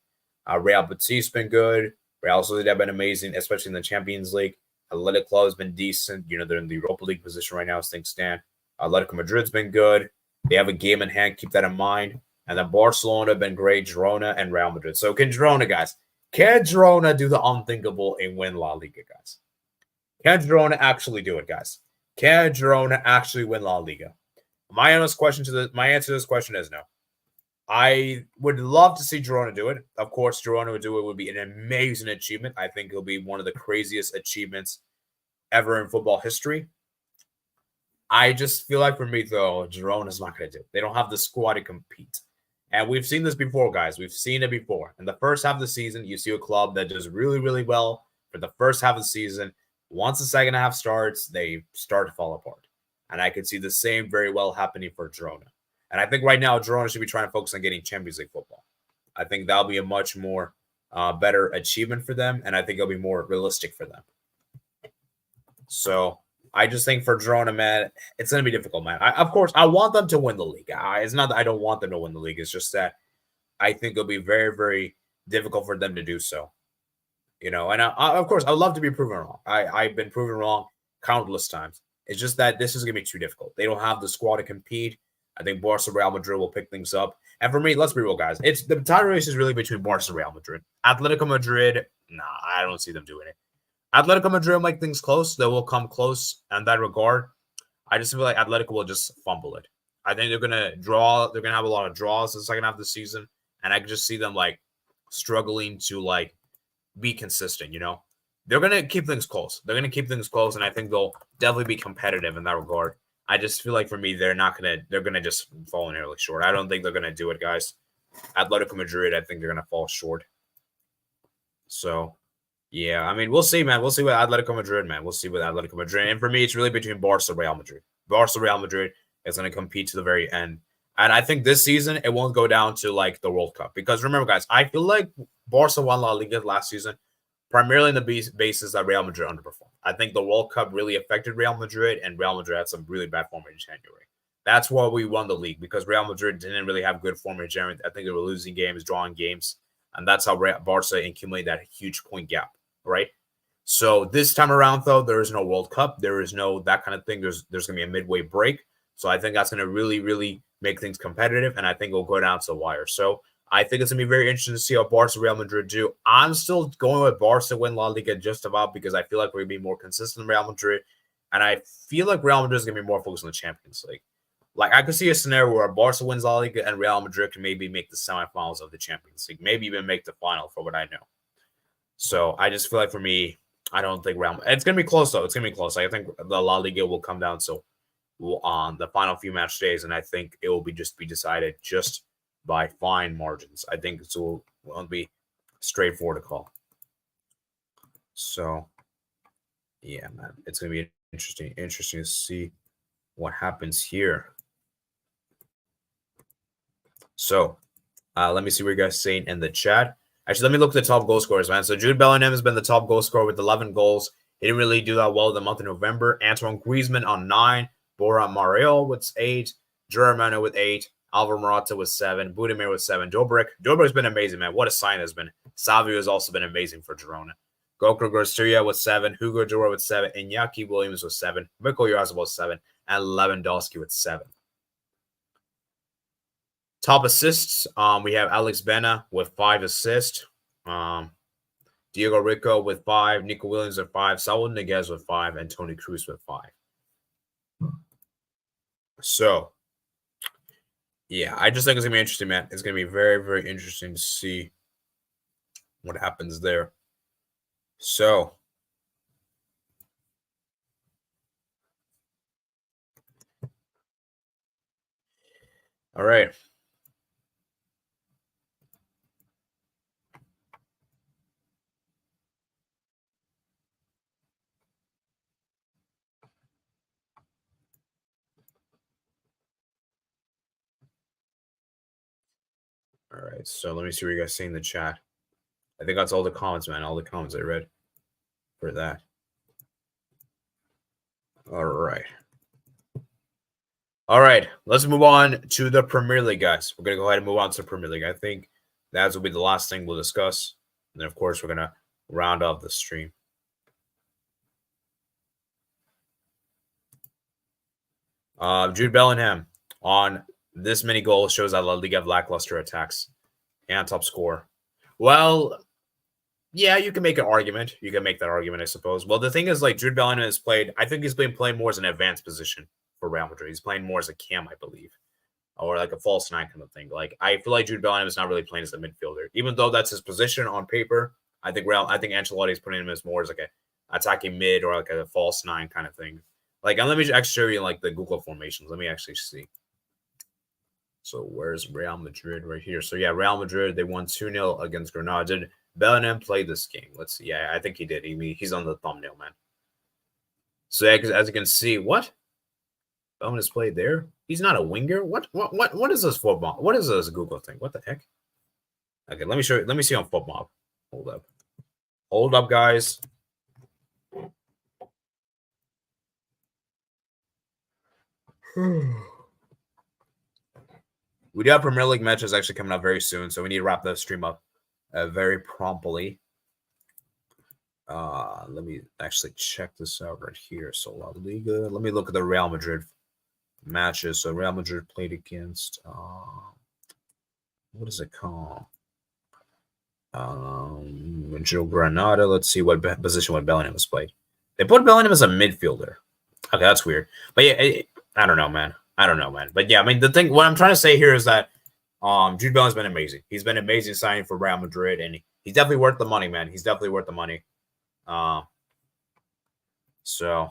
Real Betis been good. Real Sociedad have been amazing, especially in the Champions League. Athletic Club has been decent. You know, they're in the Europa League position right now as things stand. Atletico Madrid's been good. They have a game in hand. Keep that in mind. And then Barcelona have been great. Girona and Real Madrid. So can Girona, guys? Can Girona do the unthinkable and win La Liga, guys? Can Girona actually do it, guys? Can Girona actually win La Liga? My answer to this question is no. I would love to see Girona do it. Of course, Girona would do it. It would be an amazing achievement. I think it'll be one of the craziest achievements ever in football history. I just feel like for me, though, Girona's not going to do it. They don't have the squad to compete. And we've seen this before, guys. We've seen it before. In the first half of the season, you see a club that does really, really well for the first half of the season. Once the second half starts, they start to fall apart. And I could see the same very well happening for Girona. And I think right now, Girona should be trying to focus on getting Champions League football. I think that'll be a much more better achievement for them. And I think it'll be more realistic for them. So I just think for Girona, man, it's going to be difficult, man. Of course, I want them to win the league. It's not that I don't want them to win the league. It's just that I think it'll be very, very difficult for them to do so. You know, and of course, I would love to be proven wrong. I've been proven wrong countless times It's just that this is going to be too difficult. They don't have the squad to compete. I think Barca Real Madrid will pick things up. And for me, let's be real, guys. It's the title race is really between Barca and Real Madrid. Atletico Madrid, nah, I don't see them doing it. Atletico Madrid will make things close. They will come close in that regard. I just feel like Atletico will just fumble it. I think they're going to draw. They're going to have a lot of draws in the second half of the season. And I can just see them, like, struggling to, like, be consistent, you know? They're going to keep things close. They're going to keep things close, and I think they'll definitely be competitive in that regard. I just feel like for me, they're going to just fall nearly short. I don't think they're going to do it, guys. Atletico Madrid, I think they're going to fall short. So, yeah, I mean, we'll see, man. We'll see with Atletico Madrid, man. We'll see with Atletico Madrid. And for me, it's really between Barca and Real Madrid. Barca Real Madrid is going to compete to the very end. And I think this season, it won't go down to, like, the World Cup. Because remember, guys, I feel like Barca won La Liga last season primarily on the basis that Real Madrid underperformed. I think the World Cup really affected Real Madrid, and Real Madrid had some really bad form in January. That's why we won the league, because Real Madrid didn't really have good form in January. I think they were losing games, drawing games, and that's how Barca accumulated that huge point gap, right? So this time around, though, there is no World Cup. There is no that kind of thing. There's going to be a midway break. So I think that's going to really, really make things competitive, and I think it'll go down to the wire. So I think it's going to be very interesting to see how Barca and Real Madrid do. I'm still going with Barca to win La Liga just about because I feel like we're going to be more consistent than Real Madrid. And I feel like Real Madrid is going to be more focused on the Champions League. Like, I could see a scenario where Barca wins La Liga and Real Madrid can maybe make the semifinals of the Champions League. Maybe even make the final, for what I know. So I just feel like for me, I don't think Real Madrid. It's going to be close, though. It's going to be close. I think the La Liga will come down on the final few match days, and I think it will be decided just by fine margins. I think it won't be straightforward to call. So, yeah, man, it's gonna be interesting to see what happens here. So, let me see what you guys saying in the chat. Actually, let me look at the top goal scorers, man. So Jude Bellingham has been the top goal scorer with 11 goals. He didn't really do that well in the month of November. Antoine Griezmann on 9. Bora Mariel with 8. Germano with 8. Alvaro Morata with 7. Budimir with 7. Dobrik's been amazing, man. What a sign has been. Savio has also been amazing for Girona. Gokro Garcia with 7. Hugo Dura with 7. Iñaki Williams with 7. Mikko Yarza with 7. And Lewandowski with 7. Top assists, we have Alex Bena with 5 assists. Diego Rico with 5. Nico Williams with 5. Saul Niguez with 5. And Toni Kroos with 5. So, yeah, I just think it's going to be interesting, man. It's going to be very, very interesting to see what happens there. So, all right. All right, so let me see what you guys see in the chat. I think that's all the comments, man. All the comments I read for that. All right. All right, let's move on to the Premier League, guys. We're going to go ahead and move on to the Premier League. I think that will be the last thing we'll discuss. And then, of course, we're going to round off the stream. Jude Bellingham on this many goals shows that La Liga have lackluster attacks and top scorer. Well, yeah, you can make an argument. You can make that argument, I suppose. Well, the thing is, like, Jude Bellingham has played, I think he's been playing more as an advanced position for Real Madrid. He's playing more as a cam, I believe, or like a false 9 kind of thing. Like, I feel like Jude Bellingham is not really playing as a midfielder, even though that's his position on paper. I think Ancelotti is putting him as more as like a attacking mid or like a false 9 kind of thing. Like, and let me actually show you like the Google formations. Let me actually see. So where's Real Madrid right here? So yeah, Real Madrid, they won 2-0 against Granada. Did Bellingham play this game? Let's see. Yeah, I think he did. He's on the thumbnail, man. So yeah, as you can see, what? Bellingham is played there. He's not a winger. What is this football? What is this Google thing? What the heck? Okay, let me show you. Let me see on football. Hold up, guys. We do have Premier League matches actually coming up very soon, so we need to wrap the stream up very promptly. Let me actually check this out right here. So La Liga. Let me look at the Real Madrid matches. So Real Madrid played against what is it called? Joe Granada. Let's see what position what Bellingham was played. They put Bellingham as a midfielder. Okay, that's weird. But yeah, I don't know, man. But yeah, I mean, what I'm trying to say here is that Jude Bellingham's been amazing. He's been amazing signing for Real Madrid, and he's definitely worth the money, man. He's definitely worth the money. So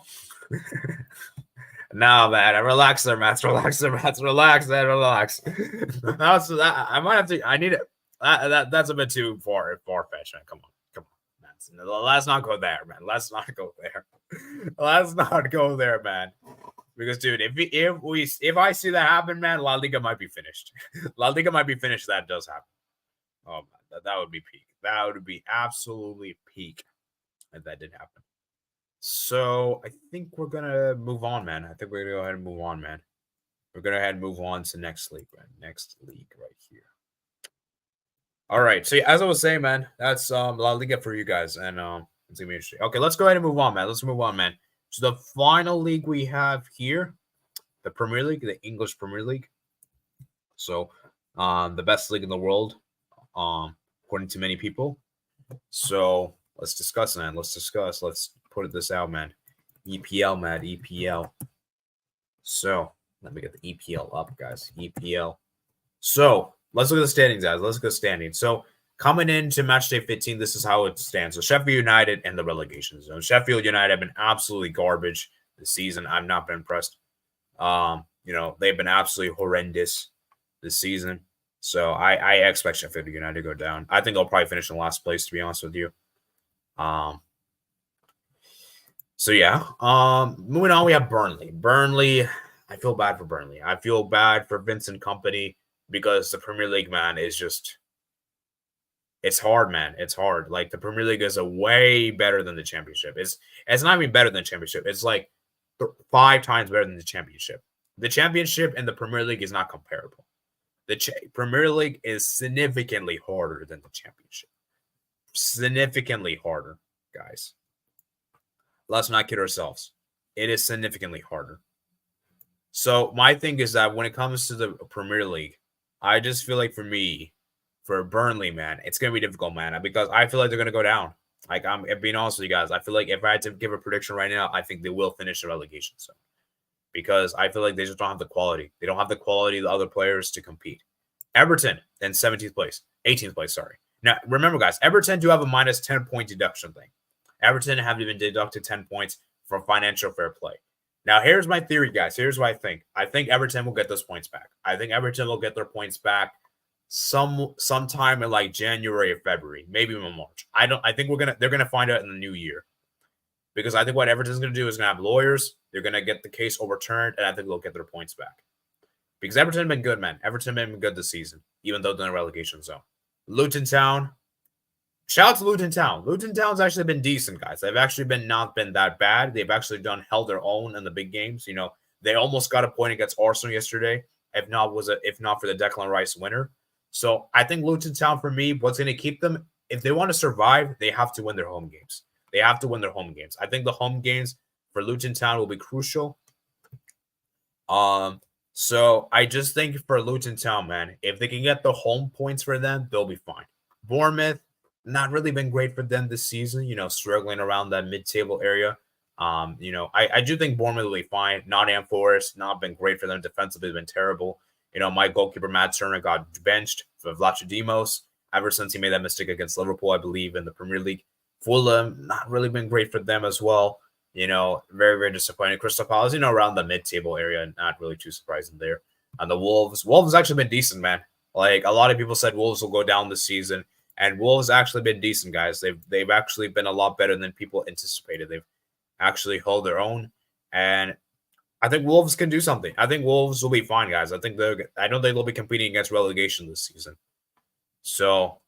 no, man, relax there, Mats. Relax, man. Relax. I might have to. I need it. That's a bit too far-fetched, man. Come on, Mats. Let's not go there, man. Let's not go there, man. Because, dude, if I see that happen, man, La Liga might be finished. La Liga might be finished. That does happen. Oh, man, that would be peak. That would be absolutely peak if that did happen. So I think we're gonna move on, man. We're gonna go ahead and move on, man. We're gonna move on to next league, man. Next league right here. All right. So as I was saying, man, that's La Liga for you guys, and it's gonna be interesting. Okay, let's go ahead and move on, man. So the final league we have here, the Premier League, the English Premier League. So the best league in the world, according to many people. So let's discuss, man. Let's put this out, man. EPL, man. EPL. So let me get the EPL up, guys. EPL. So let's look at the standings, guys. So coming into match day 15, this is how it stands. So Sheffield United and the relegation zone. Sheffield United have been absolutely garbage this season. I've not been impressed. They've been absolutely horrendous this season. So I expect Sheffield United to go down. I think they'll probably finish in last place, to be honest with you. So yeah. Moving on, we have Burnley. Burnley, I feel bad for Burnley. I feel bad for Vincent Kompany because the Premier League, man, is just it's hard, man. It's hard. Like the Premier League is a way better than the Championship. It's not even better than the Championship. It's like 5 times better than the Championship. The Championship and the Premier League is not comparable. The Premier League is significantly harder than the Championship. Significantly harder, guys. Let's not kid ourselves. It is significantly harder. So my thing is that when it comes to the Premier League, I just feel like for Burnley, man, it's going to be difficult, man, because I feel like they're going to go down. Like, I'm being honest with you guys. I feel like if I had to give a prediction right now, I think they will finish the relegation zone because I feel like they just don't have the quality. They don't have the quality of the other players to compete. Everton in 17th place, 18th place, sorry. Now, remember, guys, Everton do have a minus 10-point deduction thing. Everton have been deducted 10 points from financial fair play. Now, here's my theory, guys. Here's what I think. I think Everton will get those points back. I think Everton will get their points back sometime in like January or February, maybe even March. I think they're gonna find out in the new year. Because I think what Everton's gonna do is gonna have lawyers, they're gonna get the case overturned, and I think they'll get their points back. Because Everton have been good, man. Everton have been good this season, even though they're in the relegation zone. Luton Town. Shout out to Luton Town. Luton Town's actually been decent, guys. They've actually not been that bad. They've actually held their own in the big games. You know, they almost got a point against Arsenal yesterday, if not for the Declan Rice winner. So I think Luton Town, for me, what's going to keep them, if they want to survive, they have to win their home games. I think the home games for Luton Town will be crucial. So I just think for Luton Town, man, if they can get the home points for them, they'll be fine. Bournemouth, not really been great for them this season, struggling around that mid-table area. I do think Bournemouth will be fine. Nottingham Forest, not been great for them defensively, been terrible. My goalkeeper, Matt Turner, got benched for Vlachodimos ever since he made that mistake against Liverpool, I believe, in the Premier League. Fulham, not really been great for them as well. Very, very disappointing. Crystal Palace, around the mid-table area, not really too surprising there. And the Wolves actually been decent, man. Like, a lot of people said Wolves will go down this season, and Wolves actually been decent, guys. They've actually been a lot better than people anticipated. They've actually held their own, and I think Wolves can do something. I think Wolves will be fine, guys. I don't think they'll be competing against relegation this season. So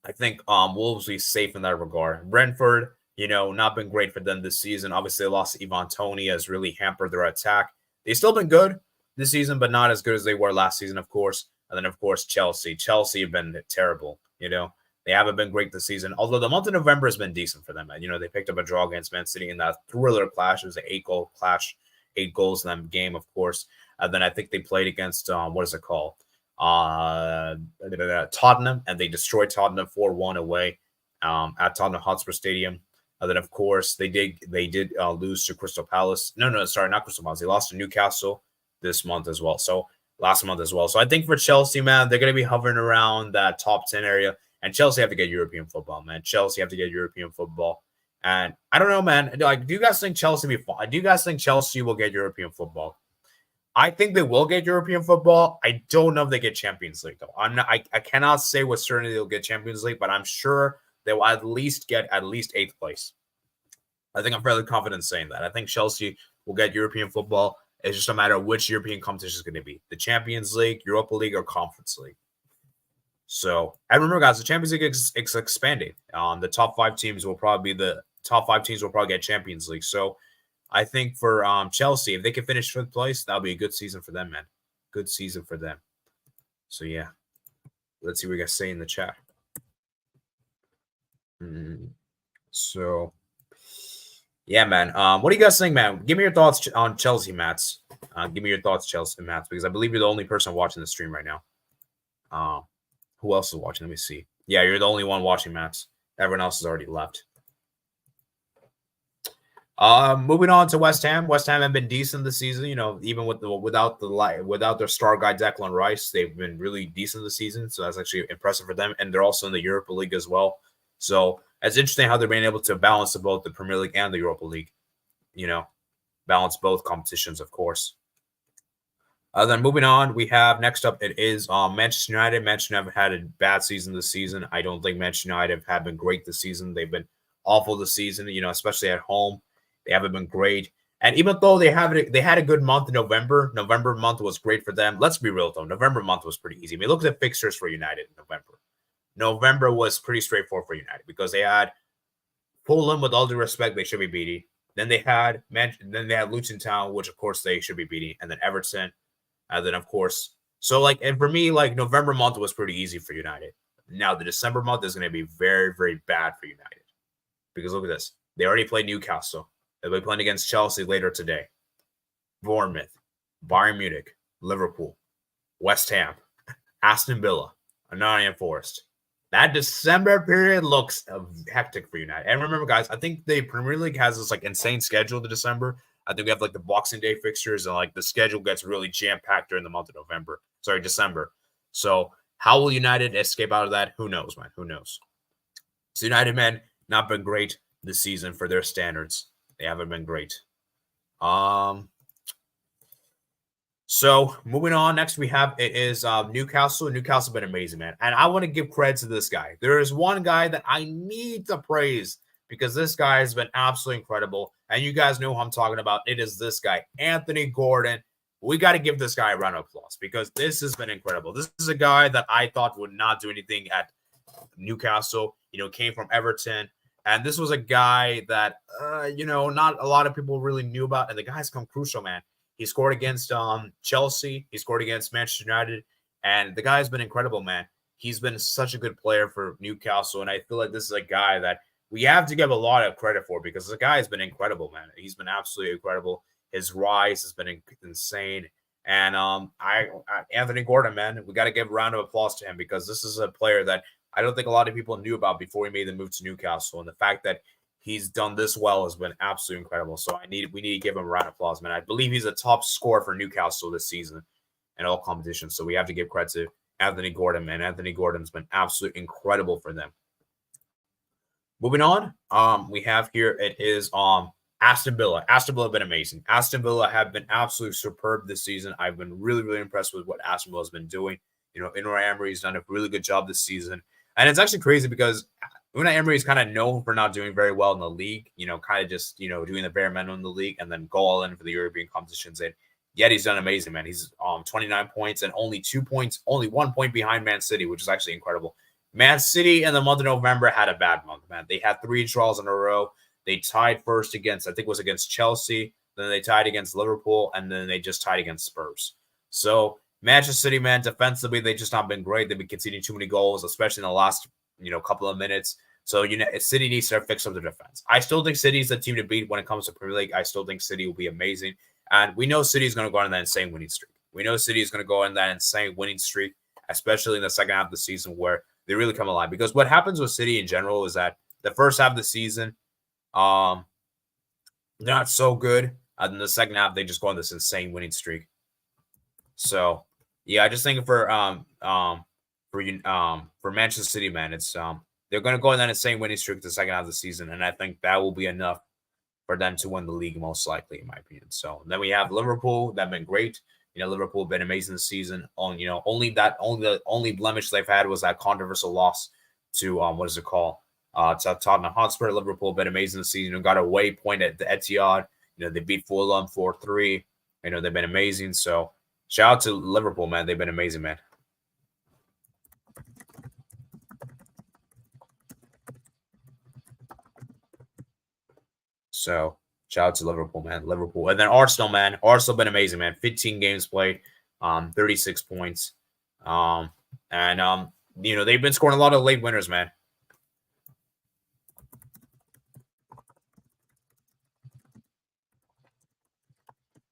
I think Wolves will be safe in that regard. Brentford, not been great for them this season. Obviously, they lost to Ivan Toney has really hampered their attack. They've still been good this season, but not as good as they were last season, of course. And then, of course, Chelsea. Chelsea have been terrible, They haven't been great this season, although the month of November has been decent for them. And, they picked up a draw against Man City in that thriller clash. It was an 8-goal clash, 8 goals in that game, of course. And then I think they played against, what is it called? Tottenham, and they destroyed Tottenham 4-1 away at Tottenham Hotspur Stadium. And then, of course, they did lose to Crystal Palace. No, sorry, not Crystal Palace. They lost to Newcastle this month as well. So last month as well. So I think for Chelsea, man, they're going to be hovering around that top 10 area. And Chelsea have to get European football, man. Chelsea have to get European football. And I don't know, man. Like, do you guys think Chelsea will get European football? I think they will get European football. I don't know if they get Champions League, though. I cannot say with certainty they'll get Champions League, but I'm sure they will at least get 8th place. I think I'm fairly confident saying that. I think Chelsea will get European football. It's just a matter of which European competition is going to be. The Champions League, Europa League, or Conference League. So, and remember, guys, the Champions League is expanding. The top 5 teams will probably get Champions League. So, I think for Chelsea, if they can finish 5th place, that'll be a good season for them, man. Good season for them. So, yeah. Let's see what you guys say in the chat. So, yeah, man. What do you guys think, man? Give me your thoughts on Chelsea, Mats. Give me your thoughts, Chelsea, Mats, because I believe you're the only person watching the stream right now. Who else is watching? Let me see. Yeah, you're the only one watching, Mats. Everyone else has already left. Moving on to West Ham. West Ham have been decent this season. Even without their star guy Declan Rice, they've been really decent this season. So that's actually impressive for them. And they're also in the Europa League as well. So it's interesting how they're being able to balance both the Premier League and the Europa League. Balance both competitions, of course. Then moving on, we have next up, it is Manchester United. Manchester United have had a bad season this season. I don't think Manchester United have been great this season. They've been awful this season, especially at home. They haven't been great. And even though they had a good month in November. November month was great for them. Let's be real, though. November month was pretty easy. I mean, look at the fixtures for United in November. November was pretty straightforward for United because they had Fulham, with all due respect, they should be beating. Then they had Luton Town, which, of course, they should be beating. And then Everton. And then, of course, and for me, November month was pretty easy for United. Now, the December month is going to be very, very bad for United. Because look at this. They already played Newcastle. They'll be playing against Chelsea later today. Bournemouth, Bayern Munich, Liverpool, West Ham, Aston Villa, and Nottingham Forest. That December period looks hectic for United. And remember, guys, I think the Premier League has this insane schedule to December. I think we have the Boxing Day fixtures, and the schedule gets really jam-packed during the month of December. So how will United escape out of that? Who knows, man? Who knows? So United, man, not been great this season for their standards. They haven't been great. So moving on, next we have Newcastle. Newcastle been amazing, man. And I want to give credit to this guy. There is one guy that I need to praise because this guy has been absolutely incredible. And you guys know who I'm talking about. It is this guy, Anthony Gordon. We got to give this guy a round of applause because this has been incredible. This is a guy that I thought would not do anything at Newcastle. Came from Everton. And this was a guy that, not a lot of people really knew about. And the guy's come crucial, man. He scored against Chelsea. He scored against Manchester United. And the guy's been incredible, man. He's been such a good player for Newcastle. And I feel like this is a guy that we have to give a lot of credit for because the guy has been incredible, man. He's been absolutely incredible. His rise has been insane. And Anthony Gordon, man, we got to give a round of applause to him because this is a player that I don't think a lot of people knew about before he made the move to Newcastle. And the fact that he's done this well has been absolutely incredible. So we need to give him a round of applause, man. I believe he's a top scorer for Newcastle this season in all competitions. So we have to give credit to Anthony Gordon, man. Anthony Gordon's been absolutely incredible for them. Moving on, we have here, it is Aston Villa. Aston Villa have been amazing. Aston Villa have been absolutely superb this season. I've been really, really impressed with what Aston Villa has been doing. Unai Emery's done a really good job this season. And it's actually crazy because Unai Emery is kind of known for not doing very well in the league, kind of just, doing the bare minimum in the league and then go all in for the European competitions. And yet he's done amazing, man. He's 29 points and only 1 point behind Man City, which is actually incredible. Man City in the month of November had a bad month, man. They had 3 draws in a row. They tied first against Chelsea. Then they tied against Liverpool. And then they just tied against Spurs. So Manchester City, man, defensively, they just not been great. They've been conceding too many goals, especially in the last couple of minutes. So, City needs to fix up the defense. I still think City is the team to beat when it comes to Premier League. I still think City will be amazing. And we know City is going to go on that insane winning streak. We know City is going to go on that insane winning streak, especially in the second half of the season where they really come alive. Because what happens with City in general is that the first half of the season, they're not so good. And then the second half, they just go on this insane winning streak. So, yeah, I just think for Manchester City, man, it's they're going to go on that insane winning streak the second half of the season, and I think that will be enough for them to win the league, most likely, in my opinion. So then we have Liverpool. They've been great. Liverpool have been amazing this season. Only blemish they've had was that controversial loss to to Tottenham Hotspur. Liverpool have been amazing this season. Got a away point at the Etihad. They beat Fulham 4-3. They've been amazing. So shout out to Liverpool, man. They've been amazing, man. So shout out to Liverpool, man. Liverpool. And then Arsenal, man. Arsenal been amazing, man. 15 games played, 36 points. They've been scoring a lot of late winners, man.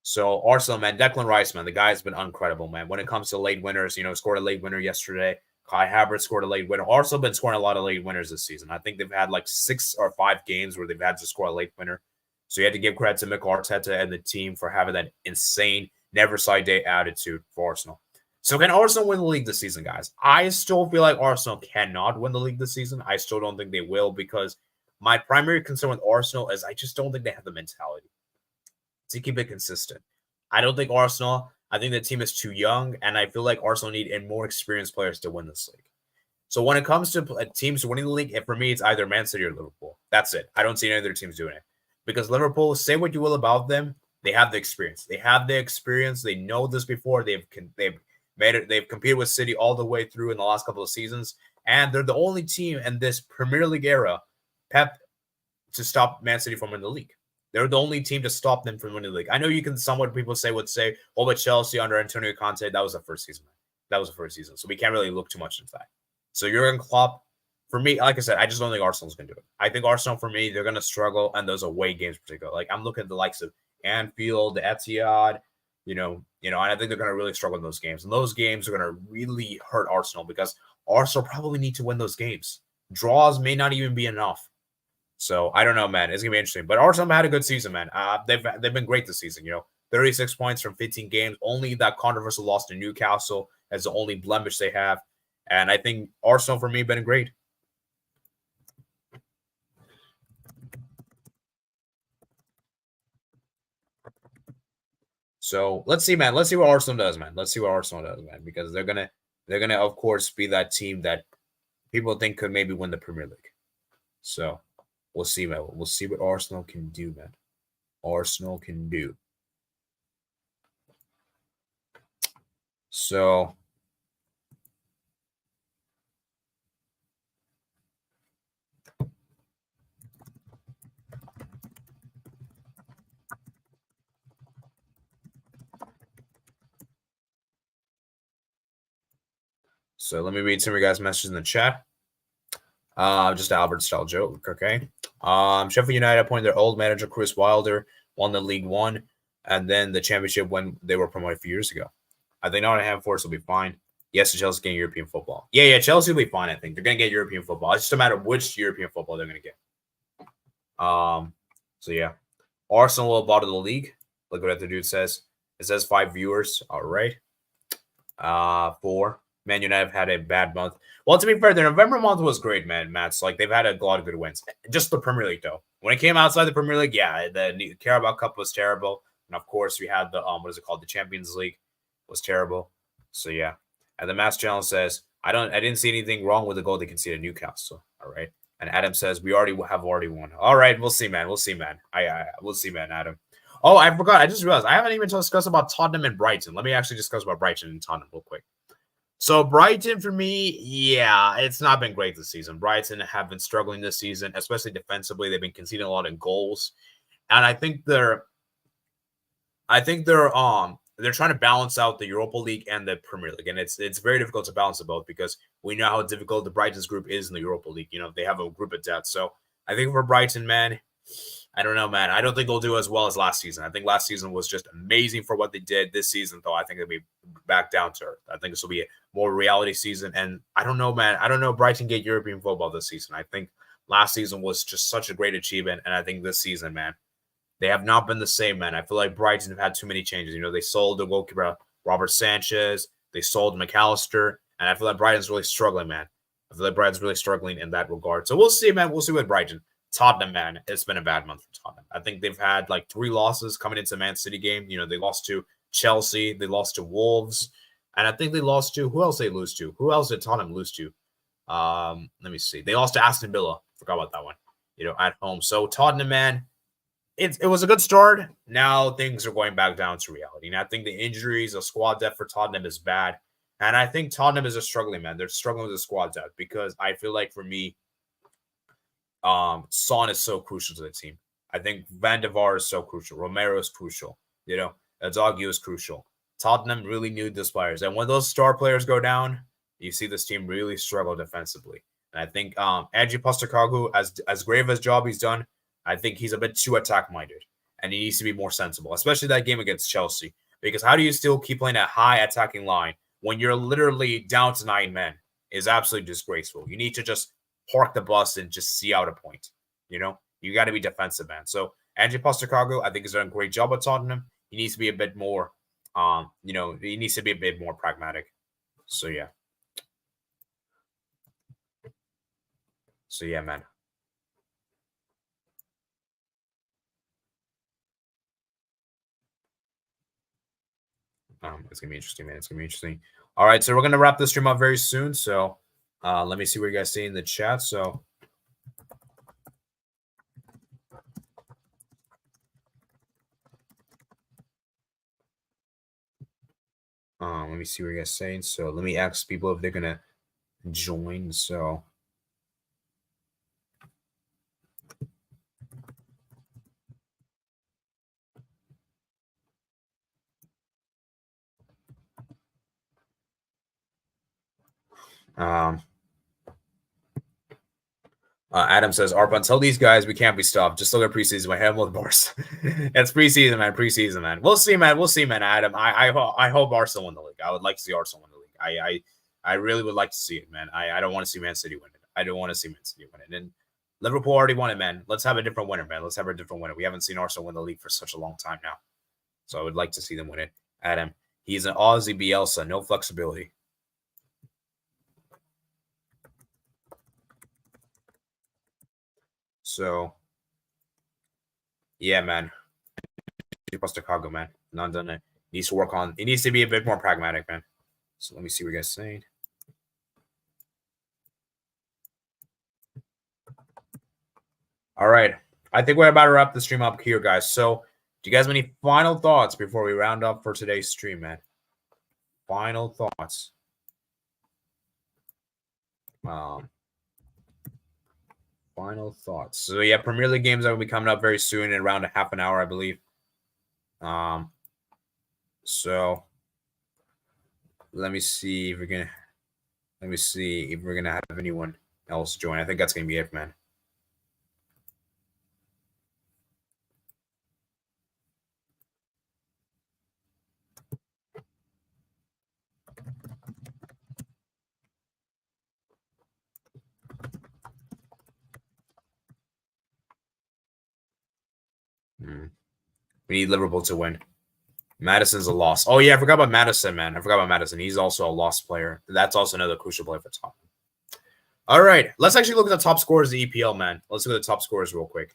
So Arsenal, man, Declan Rice, man, the guy's been incredible, man. When it comes to late winners, scored a late winner yesterday. Kai Havertz scored a late winner. Arsenal been scoring a lot of late winners this season. I think they've had like 6 or 5 games where they've had to score a late winner. So you had to give credit to Mikel Arteta and the team for having that insane, never-say-die attitude for Arsenal. So can Arsenal win the league this season, guys? I still feel like Arsenal cannot win the league this season. I still don't think they will because my primary concern with Arsenal is I just don't think they have the mentality to keep it consistent. I don't think I think the team is too young, and I feel like Arsenal need more experienced players to win this league. So when it comes to teams winning the league, for me, it's either Man City or Liverpool. That's it. I don't see any other teams doing it. Because Liverpool, say what you will about them, they have the experience. They have the experience. They know this before. They've made it. They've competed with City all the way through in the last couple of seasons, and they're the only team in this Premier League era, Pep, to stop Man City from winning the league. They're the only team to stop them from winning the league. I know you can somewhat people would say, oh, but Chelsea under Antonio Conte, that was the first season. That was the first season. So we can't really look too much into that. So Jurgen Klopp, for me, like I said, I just don't think Arsenal's going to do it. I think Arsenal, for me, they're going to struggle, and those away games in particular. Like, I'm looking at the likes of Anfield, the Etihad, and I think they're going to really struggle in those games. And those games are going to really hurt Arsenal because Arsenal probably need to win those games. Draws may not even be enough. So I don't know, man. It's gonna be interesting. But Arsenal had a good season, man. They've been great this season. 36 points from 15 games. Only that controversial loss to Newcastle as the only blemish they have. And I think Arsenal for me been great. So let's see, man. Let's see what Arsenal does, man. Because they're gonna of course be that team that people think could maybe win the Premier League. So. We'll see, man. We'll see what Arsenal can do, man. Arsenal can do. So, let me read some of your guys' messages in the chat. Just Albert style joke, okay. Sheffield United appointed their old manager Chris Wilder, won the League One, and then the championship when they were promoted a few years ago. I think Nottingham Forest will be fine. Yes, Chelsea getting European football. Yeah, Chelsea will be fine. I think they're gonna get European football. It's just a matter of which European football they're gonna get. So yeah, Arsenal will bottom the league. Look what the dude says. It says 5 viewers. All right. 4. Man United have had a bad month. Well, to be fair, the November month was great, man. Matt's like they've had a lot of good wins. Just the Premier League, though. When it came outside the Premier League, yeah, the Carabao Cup was terrible, and of course we had the what is it called? The Champions League was terrible. So yeah, and the Mass Challenge says I didn't see anything wrong with the goal they conceded at Newcastle. All right, and Adam says we already won. All right, we'll see, man. We'll see, man. We'll see, man. Adam. Oh, I forgot. I just realized I haven't even discussed about Tottenham and Brighton. Let me actually discuss about Brighton and Tottenham real quick. So Brighton, for me, yeah, it's not been great this season. Brighton have been struggling this season, especially defensively. They've been conceding a lot of goals, and I think they're they're trying to balance out the Europa League and the Premier League, and it's very difficult to balance them both because we know how difficult the Brighton's group is in the Europa League. You know, they have a group of death. So I think for Brighton, man, I don't know, man. I don't think they'll do as well as last season. I think last season was just amazing for what they did. This season, though, I think they'll be back down to earth. I think this will be a more reality season. And I don't know, man. I don't know Brighton get European football this season. I think last season was just such a great achievement. And I think this season, man, they have not been the same, man. I feel like Brighton have had too many changes. You know, they sold the goalkeeper Robert Sanchez. They sold McAllister. And I feel like Brighton's really struggling, man. I feel like Brighton's really struggling in that regard. So we'll see, man. We'll see with Brighton. Tottenham, man, it's been a bad month for Tottenham. I think they've had like 3 losses coming into Man City game. You know, they lost to Chelsea, they lost to Wolves, and I think they lost to who else they lose to? Who else did Tottenham lose to? Let me see. They lost to Aston Villa. Forgot about that one. You know, at home. So Tottenham, man, it was a good start. Now things are going back down to reality. And I think the injuries, the squad depth for Tottenham is bad. And I think Tottenham is struggling, man. They're struggling with the squad depth because I feel like for me, Son is so crucial to the team. I think Van de Vaart is so crucial. Romero is crucial. You know, Adagio is crucial. Tottenham really need those players. And when those star players go down, you see this team really struggle defensively. And I think Ange Postecoglou, as great of a job he's done, I think he's a bit too attack-minded. And he needs to be more sensible, especially that game against Chelsea. Because how do you still keep playing a high attacking line when you're literally down to 9 men? Is absolutely disgraceful. You need to just park the bus and just see out a point. You know, you got to be defensive, man. So Ange Postecoglou, I think, has done a great job at Tottenham. He needs to be a bit more, you know, he needs to be a bit more pragmatic. So yeah. So yeah, man. It's gonna be interesting, man. It's gonna be interesting. All right, so we're gonna wrap this stream up very soon. So let me see what you guys see in the chat. So let me see what you guys saying. So let me ask people if they're gonna join. So Adam says, Arpon, tell these guys we can't be stopped. Just look at preseason. My head with Barca. It's preseason, man. Preseason, man. We'll see, man. We'll see, man. Adam, I hope Arsenal win the league. I would like to see Arsenal win the league. I really would like to see it, man. I don't want to see Man City win it. I don't want to see Man City win it. And Liverpool already won it, man. Let's have a different winner, man. Let's have a different winner. We haven't seen Arsenal win the league for such a long time now. So I would like to see them win it. Adam, he's an Aussie Bielsa. No flexibility. So, yeah, man. Postecoglou, man. Not done it. Needs to work on. It needs to be a bit more pragmatic, man. So let me see what you guys saying. All right. I think we're about to wrap the stream up here, guys. So, do you guys have any final thoughts before we round up for today's stream, man? Final thoughts. Final thoughts. So yeah, Premier League games are going to be coming up very soon in around a half an hour, I believe. So let me see if we're gonna have anyone else join. I think that's gonna be it, man. We need Liverpool to win. Madison's a loss. Oh, yeah, I forgot about Madison, man. I forgot about Madison. He's also a lost player. That's also another crucial player for Tottenham. All right, let's actually look at the top scorers of the EPL, man. Let's look at the top scorers real quick.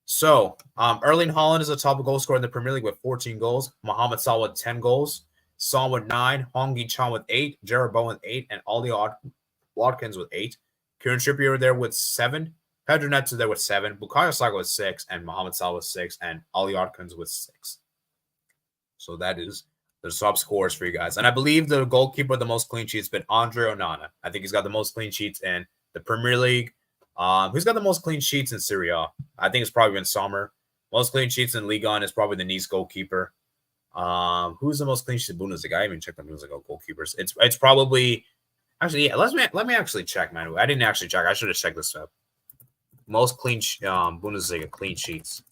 So, Erling Haaland is the top goal scorer in the Premier League with 14 goals. Mohamed Salah with 10 goals. Son with 9. Hong Gi-chan with 8. Jared Bowen with 8. And Ollie Watkins with 8. Kieran Trippier there with 7. Pedro Neto there with 7. Bukayo Saka with 6. And Mohamed Salah with 6. And Ollie Watkins with 6. So that is the top scores for you guys. And I believe the goalkeeper with the most clean sheets has been Andre Onana. I think he's got the most clean sheets in the Premier League. Who's got the most clean sheets in Serie A? I think it's probably been Sommer. Most clean sheets in Liga is probably the Nice goalkeeper. Who's the most clean sheet in Bundesliga? I haven't even checked the Bundesliga goalkeepers. It's probably actually yeah. Let me actually check, man. I didn't actually check. I should have checked this up. Most clean Bundesliga clean sheets.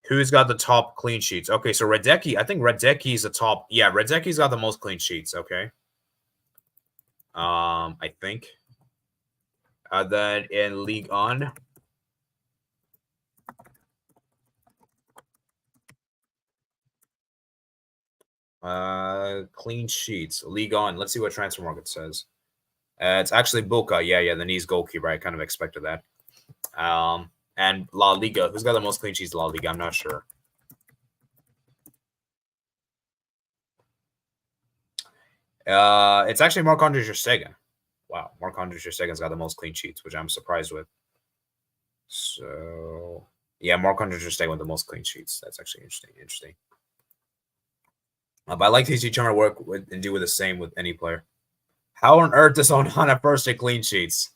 Who's got the top clean sheets? Okay, so Radecki. I think Radecki's the top. Yeah, Radecki's got the most clean sheets. Okay. I think. Then in Ligue 1. Clean sheets. Ligue 1. Let's see what Transfer Market says. It's actually Boca. Yeah, the Nice goalkeeper. I kind of expected that. And La Liga. Who's got the most clean sheets? La Liga. I'm not sure. It's actually Marc-Andre ter Stegen. Wow, Marc-Andre ter Stegen's got the most clean sheets, which I'm surprised with. So, yeah, Marc-Andre ter Stegen with the most clean sheets. That's actually interesting. But I like to see trying to work with and do with the same with any player. How on earth does Onana first take clean sheets?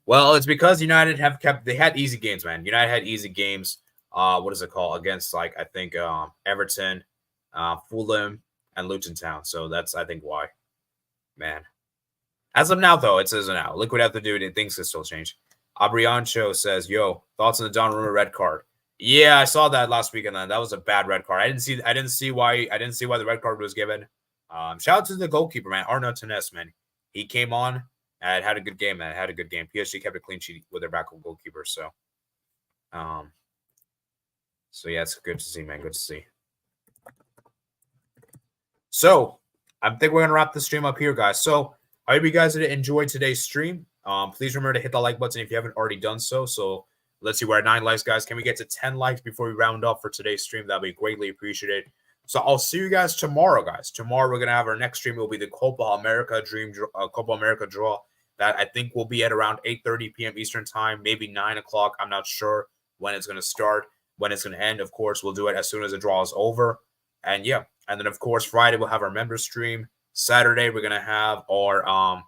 Well, it's because United have they had easy games, man. United had easy games. What is it called? Against, like, I think Everton, Fulham, and Luton Town. So that's, I think, why. Man. As of now, though, it says now. Look what I have to do. Things can still change. Abriancho says, yo, thoughts on the Donnarumma red card? Yeah, I saw that last weekend. That was a bad red card. I didn't see why the red card was given. Shout out to the goalkeeper, man. Arnaud Tenes, man. He came on and had a good game, man. Had a good game. PSG kept a clean sheet with their backup goalkeeper. So yeah, it's good to see, man. Good to see. So I think we're gonna wrap the stream up here, guys. So I hope you guys did enjoy today's stream. Please remember to hit the like button if you haven't already done so. So let's see, we're at 9 likes, guys. Can we get to 10 likes before we round up for today's stream? That'll be greatly appreciated. So I'll see you guys tomorrow, guys. Tomorrow we're gonna have our next stream. It will be the Copa America Copa America draw. That I think will be at around 8:30 p.m. Eastern time, maybe 9 o'clock. I'm not sure when it's gonna start, when it's gonna end. Of course, we'll do it as soon as the draw is over. And yeah, and then of course Friday we'll have our member stream. Saturday we're gonna have our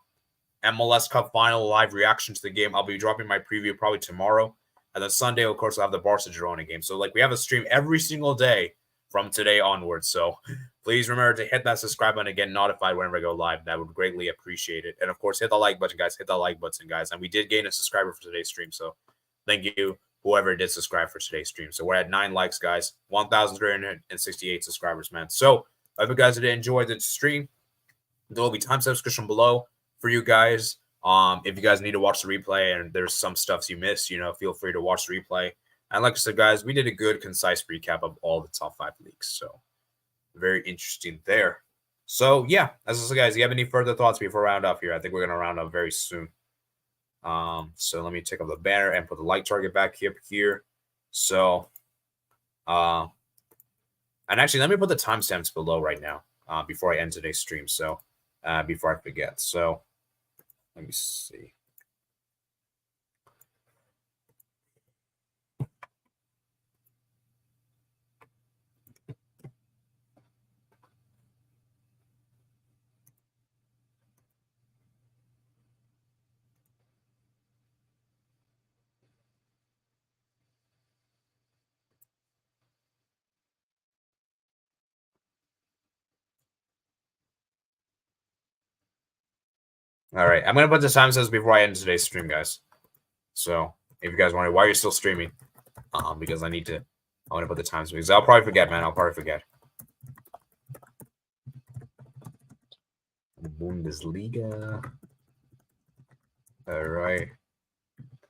MLS Cup final live reaction to the game. I'll be dropping my preview probably tomorrow. And then Sunday, of course, we'll have the Barca Girona game. So, like, we have a stream every single day from today onwards. So, please remember to hit that subscribe button and get notified whenever I go live. That would greatly appreciate it. And, of course, hit the like button, guys. Hit the like button, guys. And we did gain a subscriber for today's stream. So, thank you, whoever did subscribe for today's stream. So, we're at 9 likes, guys. 1,368 subscribers, man. So, I hope you guys did enjoy the stream. There will be time subscription below for you guys. If you guys need to watch the replay and there's some stuff you missed, feel free to watch the replay. And like I said, guys, we did a good, concise recap of all the top 5 leagues. So very interesting there. So yeah, as I said, guys, do you have any further thoughts before I round up here? I think we're going to round up very soon. So let me take off the banner and put the like target back here. So, and actually, let me put the timestamps below right now before I end today's stream. So before I forget. So let me see. All right, I'm gonna put the timestamps before I end today's stream, guys. So if you guys wonder why you're still streaming, because I want to put the times because I'll probably forget, man. I'll probably forget. Bundesliga. All right,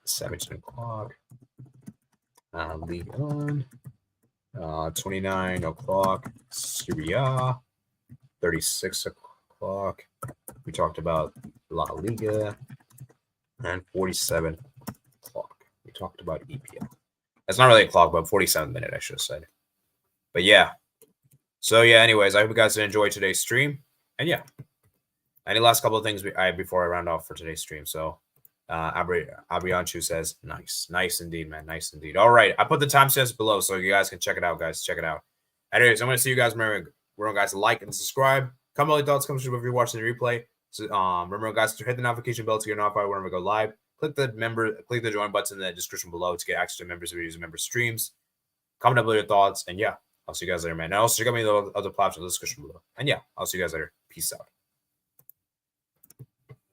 17 o'clock. Ligue 1. 29 o'clock. Serie A. 36 o'clock. We talked about La Liga. And 47 o'clock. We talked about EPL. It's not really a clock, but 47 minute, I should have said. But yeah. So yeah, anyways, I hope you guys did enjoy today's stream. And yeah. Any last couple of things before I round off for today's stream. So Abrianchu says, nice indeed, man. Nice indeed. All right. I put the timestamps below so you guys can check it out, guys. Check it out. Anyways, I'm going to see you guys. Remember, guys, like and subscribe. Comment all your thoughts. Come through if you're watching the replay. So, remember, guys, to hit the notification bell to get notified whenever we go live. Click the join button in the description below to get access to members' videos and member streams. Comment down below your thoughts. And yeah, I'll see you guys later, man. And also check out me on the other platforms in the description below. And yeah, I'll see you guys later. Peace out.